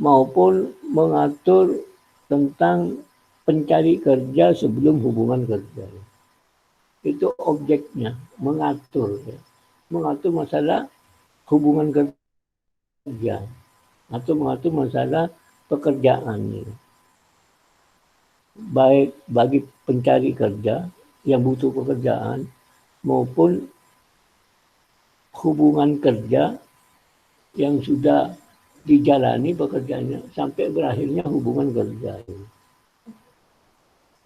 Maupun mengatur tentang pencari kerja sebelum hubungan kerja. Itu objeknya, mengatur. Ya. Mengatur masalah hubungan kerja. Atau mengatur masalah pekerjaan. Ya. Baik bagi pencari kerja yang butuh pekerjaan maupun hubungan kerja yang sudah dijalani pekerjaannya sampai berakhirnya hubungan kerja.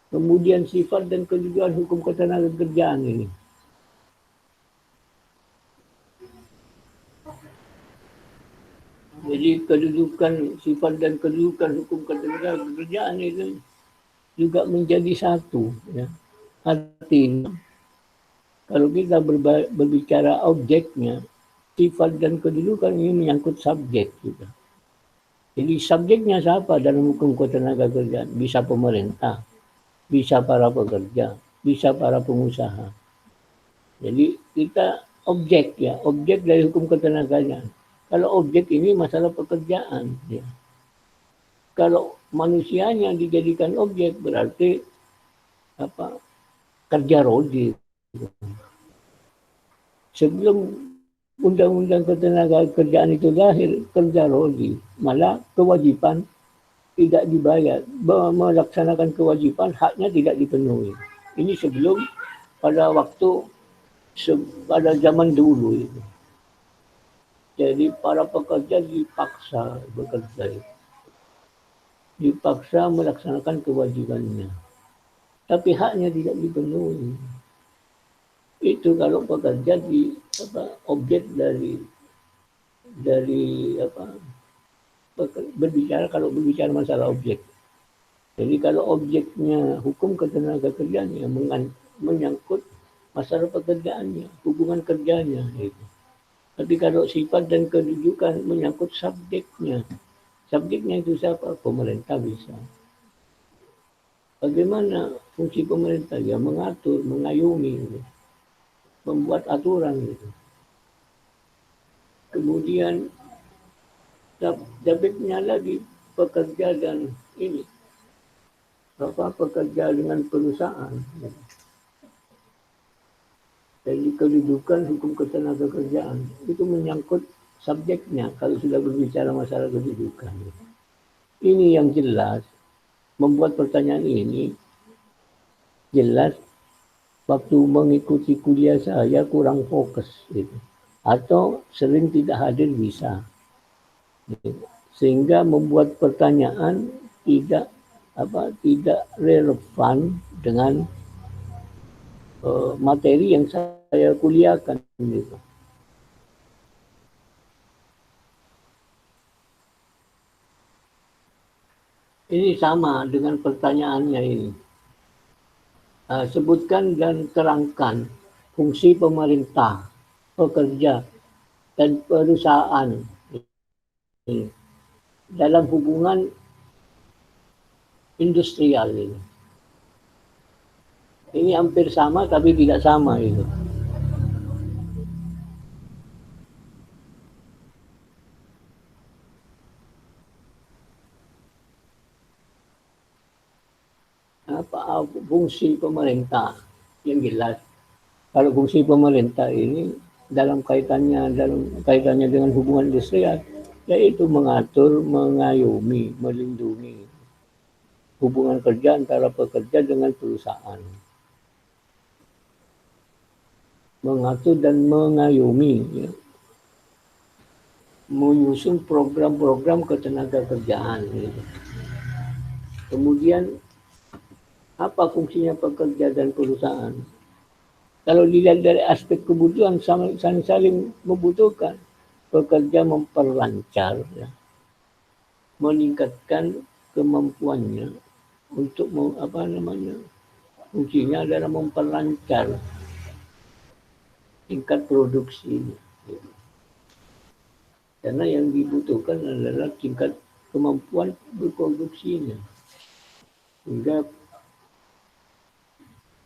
Kemudian sifat dan kedudukan hukum ketenaga kerjaan ini. Jadi kedudukan, sifat dan kedudukan hukum ketenaga kerjaan itu juga menjadi satu. Ya. Artinya, kalau kita berbicara objeknya, sifat dan kedudukan ini menyangkut subjek juga. Jadi subjeknya siapa dalam hukum ketenaga kerjaan? Bisa pemerintah, bisa para pekerja, bisa para pengusaha. Jadi kita objek, ya, objek dari hukum ketenagaan. Kalau objek ini masalah pekerjaan, ya. Kalau manusianya dijadikan objek berarti kerja rodi. Sebelum undang-undang ketenaga kerjaan itu lahir, kerja rodi, malah kewajiban tidak dibayar, melaksanakan kewajiban haknya tidak dipenuhi. Ini sebelum pada waktu pada zaman dulu itu. Jadi para pekerja dipaksa bekerja, dipaksa melaksanakan kewajibannya, tapi haknya tidak dipenuhi. Itu kalau pekerja di objek dari berbicara masalah objek. Jadi kalau objeknya hukum ketenaga kerjaan yang menyangkut masalah pekerjaannya, hubungan kerjanya itu. Tapi kalau sifat dan kedudukan menyangkut subjeknya. Subjeknya itu siapa? Pemerintah bisa. Bagaimana fungsi pemerintah? Ya mengatur, mengayomi, gitu. Membuat aturan. Gitu. Kemudian subjeknya lagi pekerja dan ini. Pekerja dengan perusahaan. Gitu. Jadi kedudukan hukum ketenaga kerjaan itu menyangkut subjeknya kalau sudah berbicara masalah kedudukan. Ini yang jelas membuat pertanyaan ini jelas waktu mengikuti kuliah saya kurang fokus gitu. Atau sering tidak hadir bisa. Gitu. Sehingga membuat pertanyaan tidak relevan dengan materi yang saya kuliahkan gitu. Ini sama dengan pertanyaannya ini. Sebutkan dan terangkan fungsi pemerintah, pekerja, dan perusahaan dalam hubungan industrial ini. Ini hampir sama tapi tidak sama itu. Apa fungsi pemerintah yang jelas? Kalau fungsi pemerintah ini dalam kaitannya dengan hubungan industrial, yaitu mengatur, mengayomi, melindungi hubungan kerja antara pekerja dengan perusahaan. Mengatur dan mengayomi, ya. Menyusun program-program ketenaga kerjaan. Gitu. Kemudian apa fungsinya pekerja dan perusahaan? Kalau dilihat dari aspek kebutuhan saling membutuhkan. Pekerja memperlancar, ya, meningkatkan kemampuannya untuk fungsinya adalah memperlancar tingkat produksi. Karena yang dibutuhkan adalah tingkat kemampuan berproduksinya. Sehingga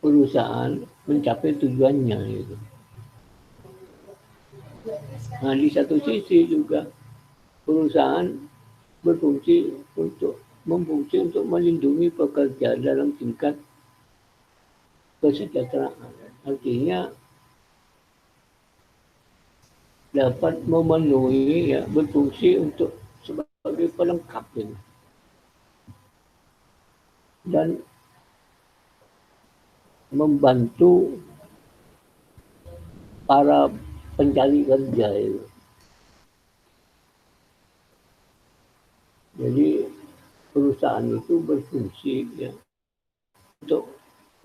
perusahaan mencapai tujuannya itu. Nah, di satu sisi juga perusahaan berfungsi untuk melindungi pekerja dalam tingkat kesejahteraan. Artinya dapat memenuhi, ya, berfungsi untuk sebagai pelengkap ini. Dan membantu para pencari kerja itu. Jadi perusahaan itu berfungsi, ya, untuk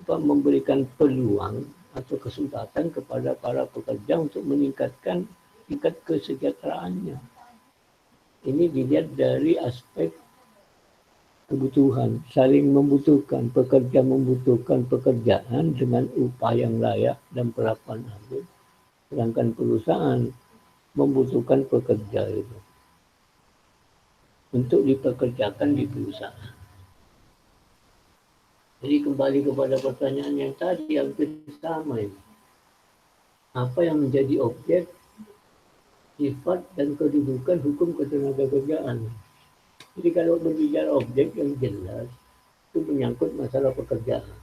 memberikan peluang atau kesempatan kepada para pekerja untuk meningkatkan tingkat kesejahteraannya. Ini dilihat dari aspek kebutuhan, saling membutuhkan, pekerja membutuhkan pekerjaan dengan upah yang layak dan perlakuan adil. Sedangkan perusahaan membutuhkan pekerja itu untuk dipekerjakan di perusahaan. Jadi kembali kepada pertanyaan yang tadi hampir sama ini. Apa yang menjadi objek, sifat dan kedudukan hukum ketenaga kerjaan? Jadi kalau berbicara objek yang jelas itu menyangkut masalah pekerjaan.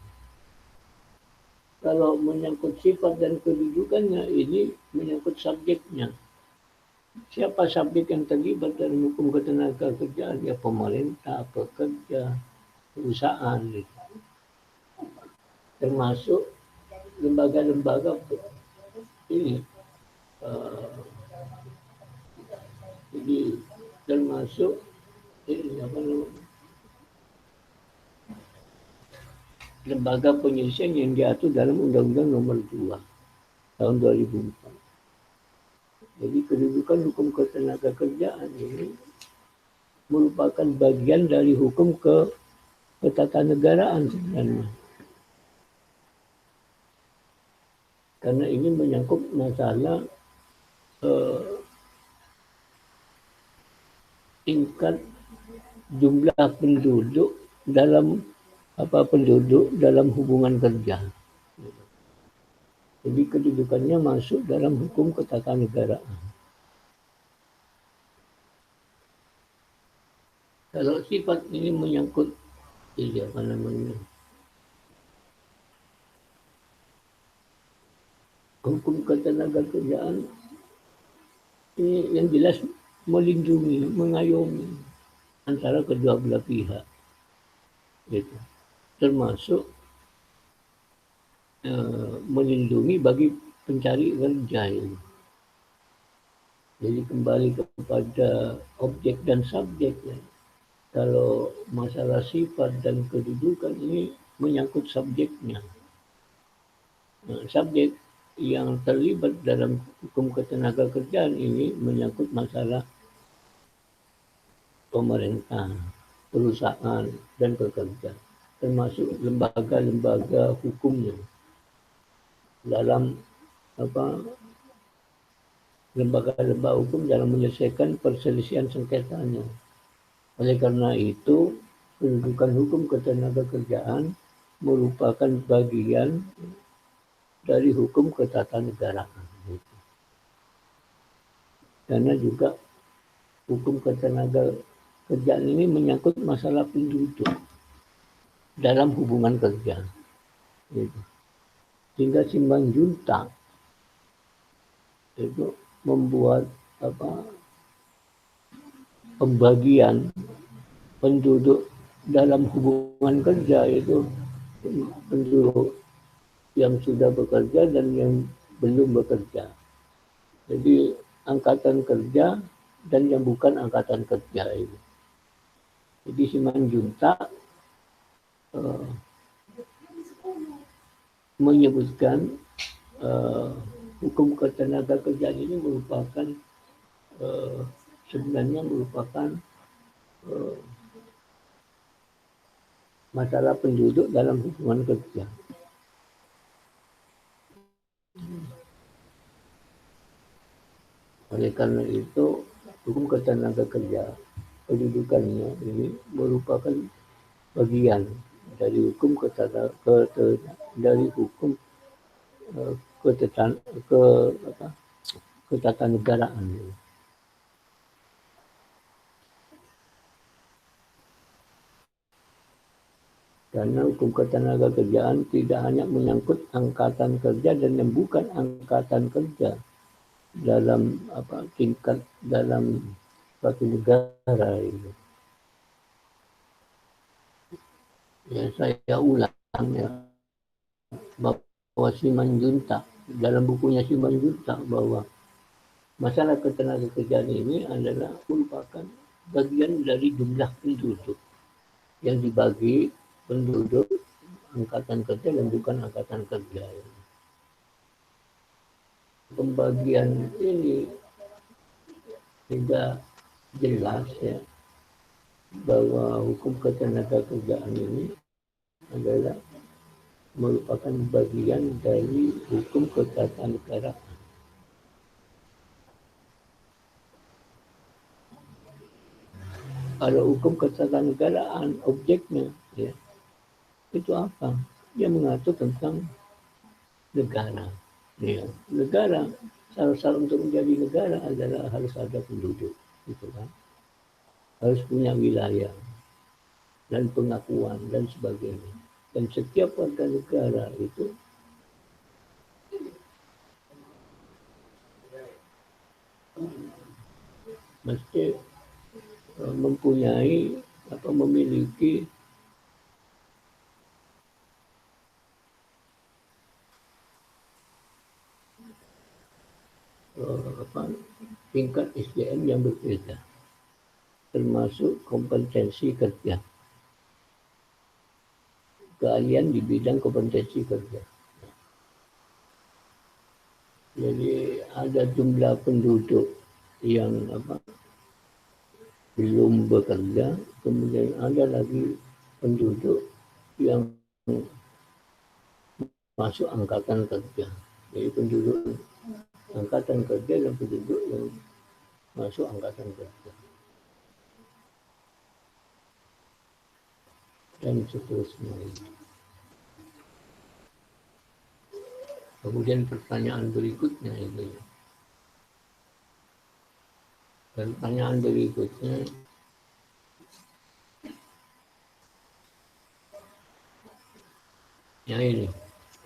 Kalau menyangkut sifat dan kedudukannya, ini menyangkut subjeknya. Siapa subjek yang terlibat dalam hukum ketenaga kerjaan? Ya pemerintah, pekerja, perusahaan. Gitu. Termasuk lembaga-lembaga ini jadi termasuk ini apa namanya, lembaga penyelesaian yang diatur dalam Undang-Undang Nomor 2 tahun 2004. Jadi kedudukan hukum ketenagakerjaan ini merupakan bagian dari hukum ketatanegaraan sebenarnya. Karena ini menyangkut masalah tingkat jumlah penduduk dalam hubungan kerja. Jadi kedudukannya masuk dalam hukum ketatanegaraan. Kalau sifat ini menyangkut apa namanya, hukum ketenagakerjaan ini yang jelas melindungi, mengayomi antara kedua belah pihak, gitu. Termasuk melindungi bagi pencari kerja ini. Jadi kembali kepada objek dan subjek ya. Kalau masalah sifat dan kedudukan ini menyangkut subjeknya. Subjek yang terlibat dalam hukum ketenagakerjaan ini menyangkut masalah pemerintah, perusahaan, dan pekerja, termasuk lembaga-lembaga hukumnya. Dalam lembaga-lembaga hukum dalam menyelesaikan perselisihan sengketanya. Oleh karena itu, kedudukan hukum ketenagakerjaan merupakan bagian dari hukum ketatanegaraan. Karena juga hukum ketenagakerjaan ini menyangkut masalah penduduk dalam hubungan kerja. Sehingga Simanjuntak itu membuat pembagian penduduk dalam hubungan kerja, itu penduduk yang sudah bekerja dan yang belum bekerja. Jadi angkatan kerja dan yang bukan angkatan kerja itu. Jadi Simanjuntak menyebutkan hukum ketenagakerjaan ini merupakan sebenarnya merupakan masalah penduduk dalam hubungan kerja. Oleh karena itu, hukum ketenagakerjaan kedudukannya ini merupakan bagian dari hukum ketatanegaraan. Karena hukum ketenagakerjaan tidak hanya menyangkut angkatan kerja dan yang bukan angkatan kerja dalam tingkat dalam suatu negara itu. Ya, saya ulang ya, bahwa Simanjuntak dalam bukunya Simanjuntak bahwa masalah ketenagakerjaan ini adalah merupakan bagian dari jumlah penduduk yang dibagi penduduk angkatan kerja dan bukan angkatan kerja. Pembagian ini tidak jelas ya, bahwa hukum ketenagakerjaan ini adalah merupakan bagian dari hukum ketatanegaraan. Kalau hukum ketatanegaraan objeknya ya, itu apa? Dia mengatur tentang negara. Ya, negara, syarat untuk menjadi negara adalah harus ada penduduk, gitu kan? Harus punya wilayah dan pengakuan dan sebagainya. Dan setiap warga negara itu mesti mempunyai memiliki tingkat SDM yang berbeda, termasuk kompetensi kerja, keahlian di bidang kompetensi kerja. Jadi ada jumlah penduduk yang belum bekerja, kemudian ada lagi penduduk yang masuk angkatan kerja. Jadi penduduk angkatan kerja dan penduduk yang masuk angkatan kerja. Dan seterusnya. Kemudian pertanyaan berikutnya itu. Pertanyaan berikutnya, yang ini.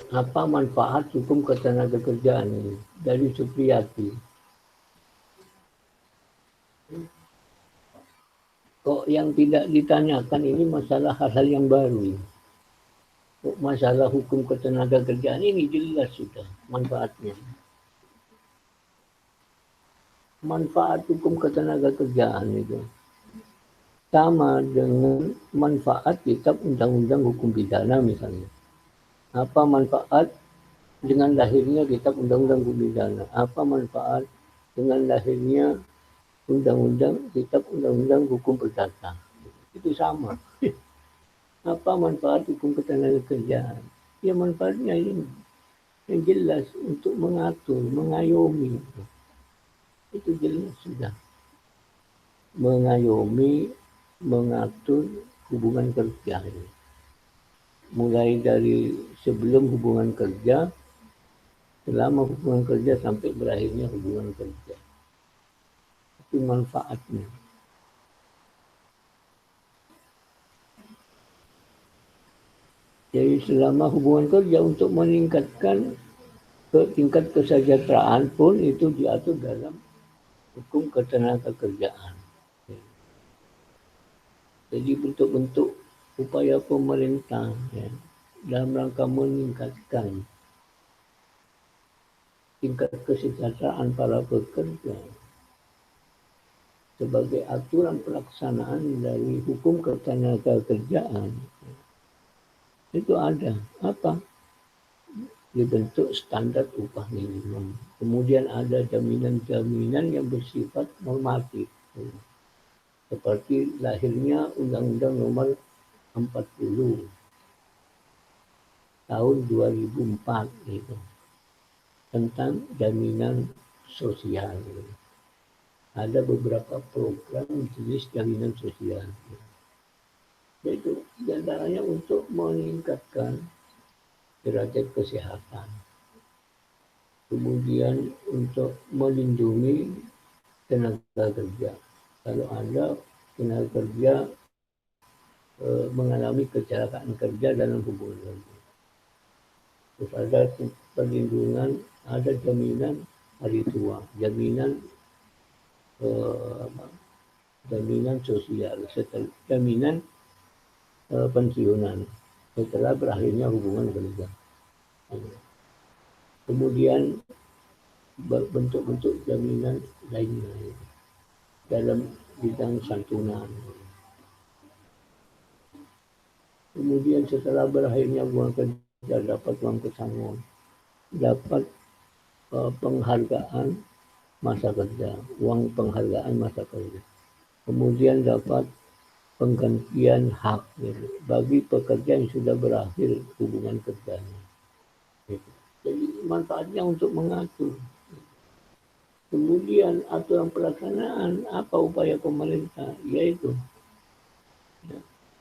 Apa manfaat hukum ketenagakerjaan ini? Dari Supriyati. Kok yang tidak ditanyakan ini masalah hal-hal yang baru. Kok masalah hukum ketenagakerjaan ini jelas sudah manfaatnya. Manfaat hukum ketenagakerjaan itu sama dengan manfaat kitab undang-undang hukum pidana misalnya. Apa manfaat dengan lahirnya kitab undang-undang hukum pidana? Apa manfaat dengan lahirnya kitab undang-undang hukum perdata? Itu sama. Apa manfaat hukum ketenagakerjaan? Ya manfaatnya ini yang jelas untuk mengatur, mengayomi. Itu jelas sudah. Mengayomi, mengatur hubungan kerja. Mulai dari sebelum hubungan kerja, selama hubungan kerja sampai berakhirnya hubungan kerja. Itu manfaatnya. Jadi selama hubungan kerja untuk meningkatkan tingkat kesejahteraan pun itu diatur dalam hukum ketenagakerjaan. Jadi bentuk-bentuk upaya pemerintah dalam rangka meningkatkan tingkat kesejahteraan para pekerja sebagai aturan pelaksanaan dari hukum ketenagakerjaan itu ada apa? Dibentuk standar upah minimum. Kemudian ada jaminan-jaminan yang bersifat normatif. Seperti lahirnya Undang-Undang Nomor 40 tahun 2004 itu tentang jaminan sosial. Ada beberapa program jenis jaminan sosial. Yaitu diantaranya untuk meningkatkan derajat kesehatan. Kemudian untuk melindungi tenaga kerja. Kalau Anda tenaga kerja mengalami kecelakaan kerja dalam hubungan kerja. Terus ada perlindungan, ada jaminan hari tua, jaminan sosial, jaminan pensiunan setelah berakhirnya hubungan kerja. Kemudian bentuk-bentuk jaminan lainnya dalam bidang santunan. Kemudian setelah berakhirnya hubungan kerja dapat uang pesangon, dapat penghargaan masa kerja, uang penghargaan masa kerja. Kemudian dapat penggantian hak bagi pekerja yang sudah berakhir hubungan kerjanya. Jadi manfaatnya untuk mengatur. Kemudian aturan pelaksanaan, apa upaya pemerintah? Yaitu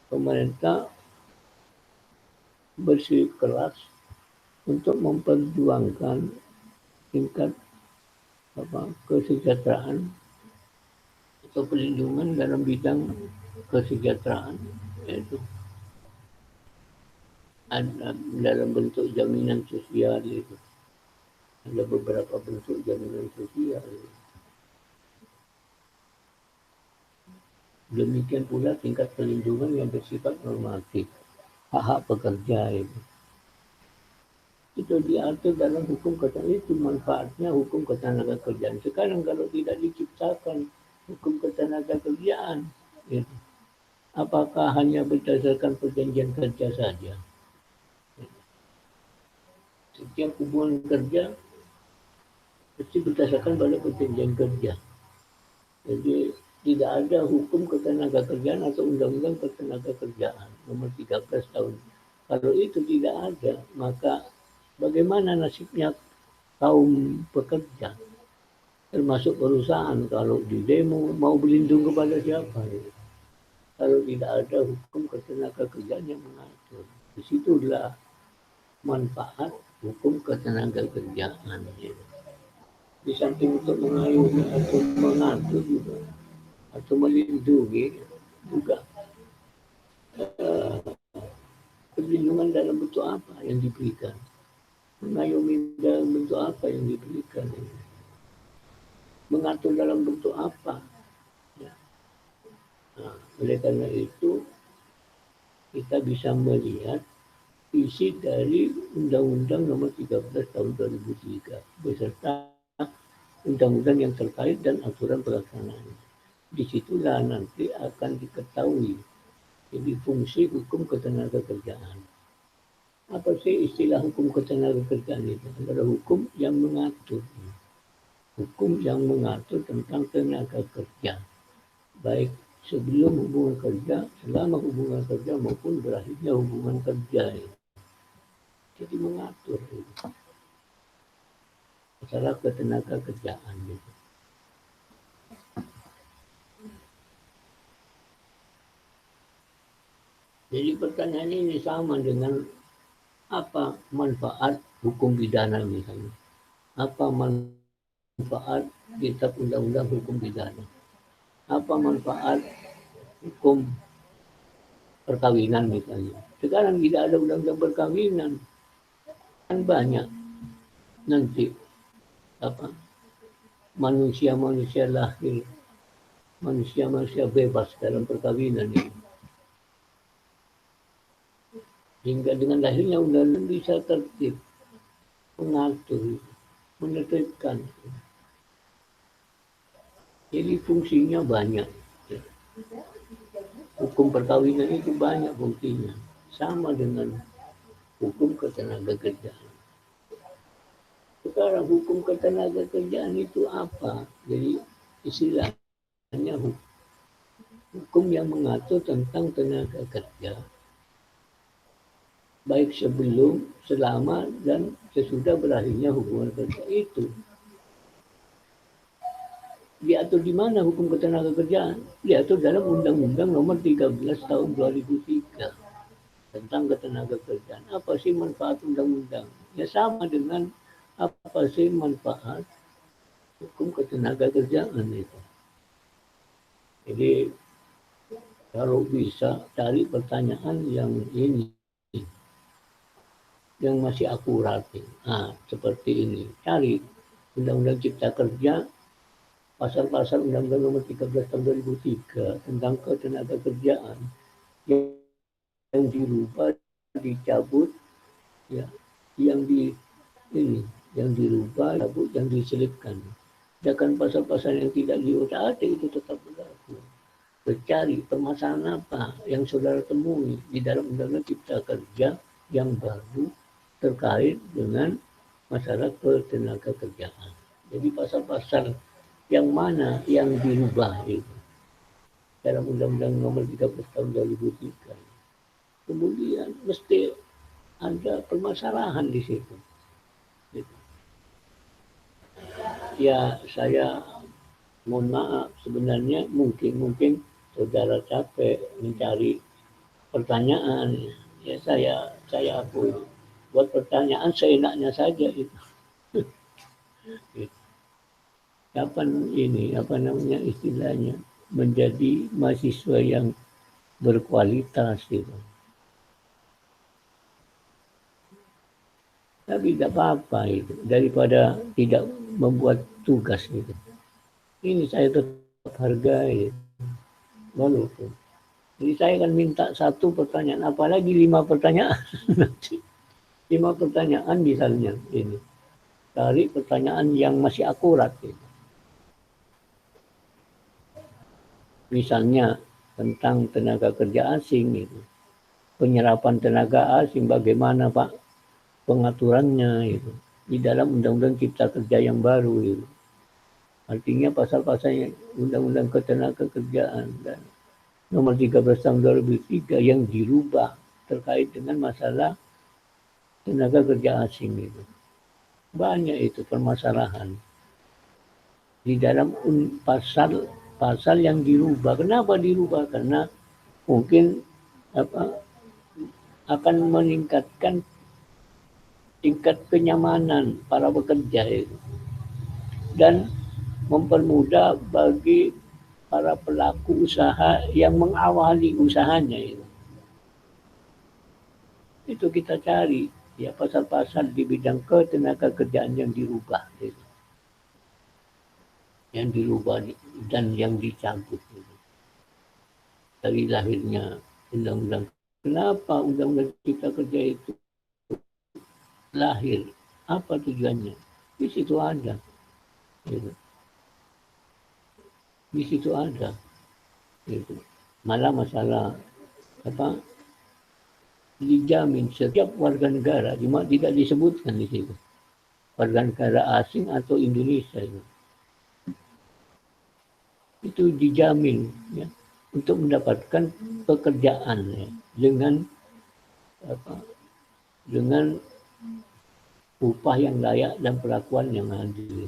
pemerintah bersikeras untuk memperjuangkan tingkat kesejahteraan atau perlindungan dalam bidang kesejahteraan, yaitu ada dalam bentuk jaminan sosial itu. Ada beberapa bentuk jaminan sosial. Demikian pula tingkat perlindungan yang bersifat normatif, hak-hak pekerja itu. itu diatur dalam hukum ketenaga, itu manfaatnya hukum ketenaga kerjaan. Sekarang kalau tidak diciptakan hukum ketenaga kerjaan, gitu, apakah hanya berdasarkan perjanjian kerja saja? Setiap hubungan kerja mesti berdasarkan pada perjanjian kerja. Jadi tidak ada hukum ketenaga kerjaan atau undang-undang ketenaga kerjaan nomor 13 tahun. Kalau itu tidak ada, maka bagaimana nasibnya kaum pekerja, termasuk perusahaan, kalau di demo mau berlindung kepada siapa? Kalau tidak ada hukum ketenaga kerjaan yang mengatur, disitulah manfaat hukum ketenaga kerjaan. Di samping untuk mengayomi atau mengatur juga, atau melindungi juga, perlindungan dalam bentuk apa yang diberikan, mengayomi dalam bentuk apa yang diberikan, mengatur dalam bentuk apa. Ya. Nah, oleh karena itu kita bisa melihat isi dari Undang-Undang Nomor 13 Tahun 2003 beserta undang-undang yang terkait dan aturan pelaksanaan. Disitulah nanti akan diketahui jadi fungsi hukum ketenaga kerjaan. Apa sih istilah hukum ketenaga kerjaan itu? Adalah hukum yang mengatur. Hukum yang mengatur tentang tenaga kerja. Baik sebelum hubungan kerja, selama hubungan kerja maupun berakhirnya hubungan kerja. Jadi mengatur. Masalah ketenaga kerjaan. Gitu. Jadi pertanyaan ini sama dengan apa manfaat hukum pidana misalnya. Apa manfaat kitab undang-undang hukum pidana? Apa manfaat hukum perkawinan misalnya? Sekarang tidak ada undang-undang perkawinan. Kan banyak nanti apa manusia-manusia lahir, manusia-manusia bebas dalam perkawinan ini. Hingga dengan lahirnya undang-undang bisa tertib, mengatur, menertibkan. Jadi fungsinya banyak. Hukum perkawinan itu banyak fungsinya. Sama dengan hukum ketenaga kerjaan. Sekarang hukum ketenaga kerjaan itu apa? Jadi istilahnya hukum yang mengatur tentang tenaga kerja. Baik sebelum, selama, dan sesudah berakhirnya hubungan kerja itu. Diatur di mana hukum ketenaga kerjaan? Diatur dalam Undang-Undang Nomor 13 Tahun 2003 tentang ketenaga kerjaan. Apa sih manfaat undang-undang? Ya sama dengan apa sih manfaat hukum ketenaga kerjaan itu. Jadi kalau bisa cari pertanyaan yang ini, yang masih akurat. Nah, seperti ini. Cari Undang-Undang Cipta Kerja, pasal-pasal Undang-Undang Nomor 13 Tahun 2003 tentang ketenaga kerjaan yang dirubah, dicabut, ya, yang dirubah, cabut, yang diselipkan. Sedangkan pasal-pasal yang tidak diutak-atik itu tetap berlaku. Bercari permasalahan apa yang saudara temui di dalam Undang-Undang Cipta Kerja yang baru terkait dengan masalah ketenaga kerjaan. Jadi pasal-pasal yang mana yang dirubah itu dalam Undang-Undang Nomor 13 Tahun 2003. Kemudian mesti ada permasalahan di situ. Gitu. Ya saya mohon maaf sebenarnya mungkin saudara capek mencari pertanyaan. Ya saya akui. Buat pertanyaan seenaknya saja itu. Kapan ini istilahnya menjadi mahasiswa yang berkualitas gitu. Tapi tidak apa-apa itu daripada tidak membuat tugas gitu. Ini saya tetap hargai walaupun. Jadi saya akan minta 1 pertanyaan, apalagi 5 pertanyaan nanti. 5 pertanyaan misalnya ini. Cari pertanyaan yang masih akurat. Gitu. Misalnya tentang tenaga kerja asing itu. Penyerapan tenaga asing bagaimana Pak pengaturannya itu di dalam Undang-Undang Cipta Kerja yang baru itu. Artinya pasal-pasal Undang-Undang Ketenaga Kerjaan dan nomor 13 tahun 2003 yang dirubah terkait dengan masalah tenaga kerja asing itu. Banyak itu permasalahan di dalam pasal yang dirubah. Kenapa dirubah? Karena mungkin akan meningkatkan tingkat kenyamanan para pekerja itu dan mempermudah bagi para pelaku usaha yang mengawali usahanya itu. Itu kita cari ya pasal-pasal di bidang ketenaga kerjaan yang dirubah itu. Yang dirubah dan yang dicabut itu. Dari lahirnya undang-undang. Kenapa undang-undang Cipta Kerja itu lahir? Apa tujuannya? Di situ ada. Gitu. Di situ ada. Gitu. Malah masalah dijamin setiap warga negara, cuma tidak disebutkan di situ. Warga negara asing atau Indonesia itu dijamin ya, untuk mendapatkan pekerjaan ya, dengan upah yang layak dan perlakuan yang adil.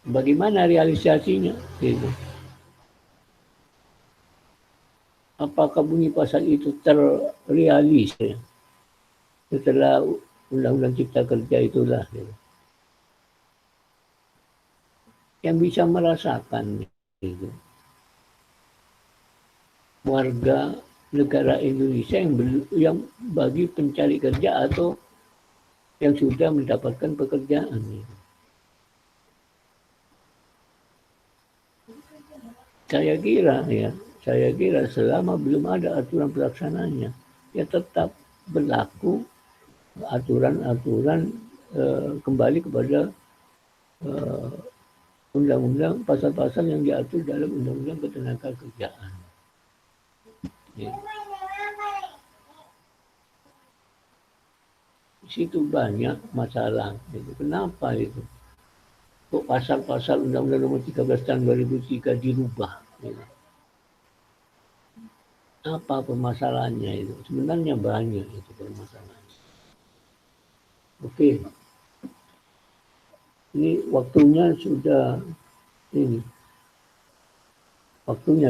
Bagaimana realisasinya? Gitu. Apakah bunyi pasal itu terrealis ya? Setelah Undang-Undang Cipta Kerja itulah gitu. Yang bisa merasakan gitu. Warga negara Indonesia yang bagi pencari kerja atau yang sudah mendapatkan pekerjaan. Gitu. Saya kira selama belum ada aturan pelaksananya, ya tetap berlaku aturan-aturan kembali kepada undang-undang pasal-pasal yang diatur dalam Undang-Undang Ketenaga Kerjaan. Ya. Di situ banyak masalah. Gitu. Kenapa itu? Kok pasal-pasal Undang-Undang Nomor 13 Tahun 2003 dirubah? Gitu. Apa permasalahannya itu? Sebenarnya banyak itu permasalahannya. Oke. Ini waktunya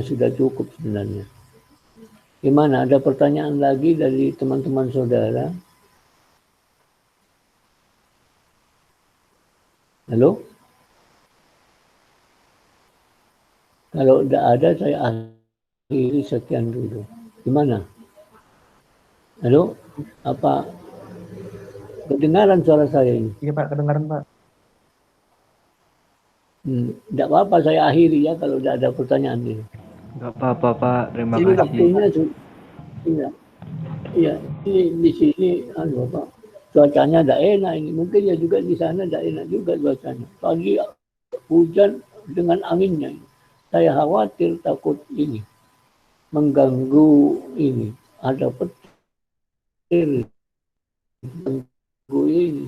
sudah cukup sebenarnya. Gimana? Ada pertanyaan lagi dari teman-teman saudara? Halo? Kalau tidak ada, saya akhiri sekian dulu. Gimana? Halo? Apa kedengaran suara saya ini? Iya Pak, kedengaran Pak. Tidak apa-apa, saya akhiri ya kalau tidak ada pertanyaan ini. Enggak apa-apa Pak, terima ini kasih. Waktunya iya, ini di sini Pak, cuacanya tidak enak ini. Mungkin ya juga di sana tidak enak juga cuacanya. Pagi hujan dengan anginnya. Saya khawatir takut ini mengganggu ini. Ada petir mengganggu ini.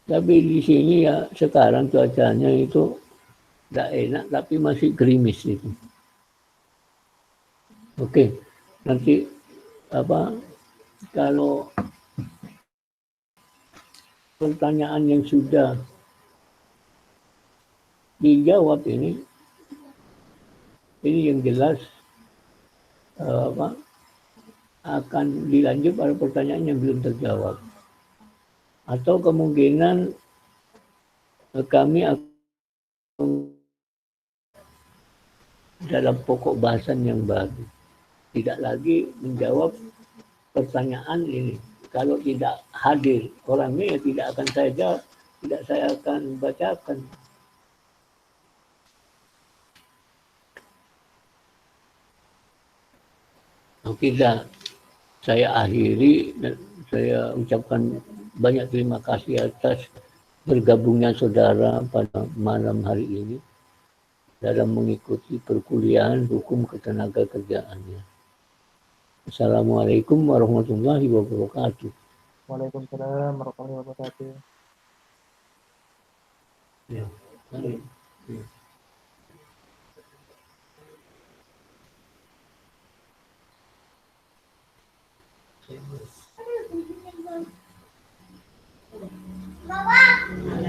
Tapi di sini ya sekarang cuacanya itu tidak enak, tapi masih gerimis itu. Oke, nanti kalau pertanyaan yang sudah dijawab ini yang jelas akan dilanjut pada pertanyaan yang belum terjawab. Atau kemungkinan kami akan dalam pokok bahasan yang baru. Tidak lagi menjawab pertanyaan ini. Kalau tidak hadir orangnya ya tidak akan saya jawab, tidak saya akan bacakan. Oke, dah. Saya akhiri dan saya ucapkan banyak terima kasih atas bergabungnya saudara pada malam hari ini dalam mengikuti perkuliahan hukum ketenagakerjaannya. Assalamualaikum warahmatullahi wabarakatuh. Waalaikumsalam warahmatullahi wabarakatuh. Ya, baik. Ya.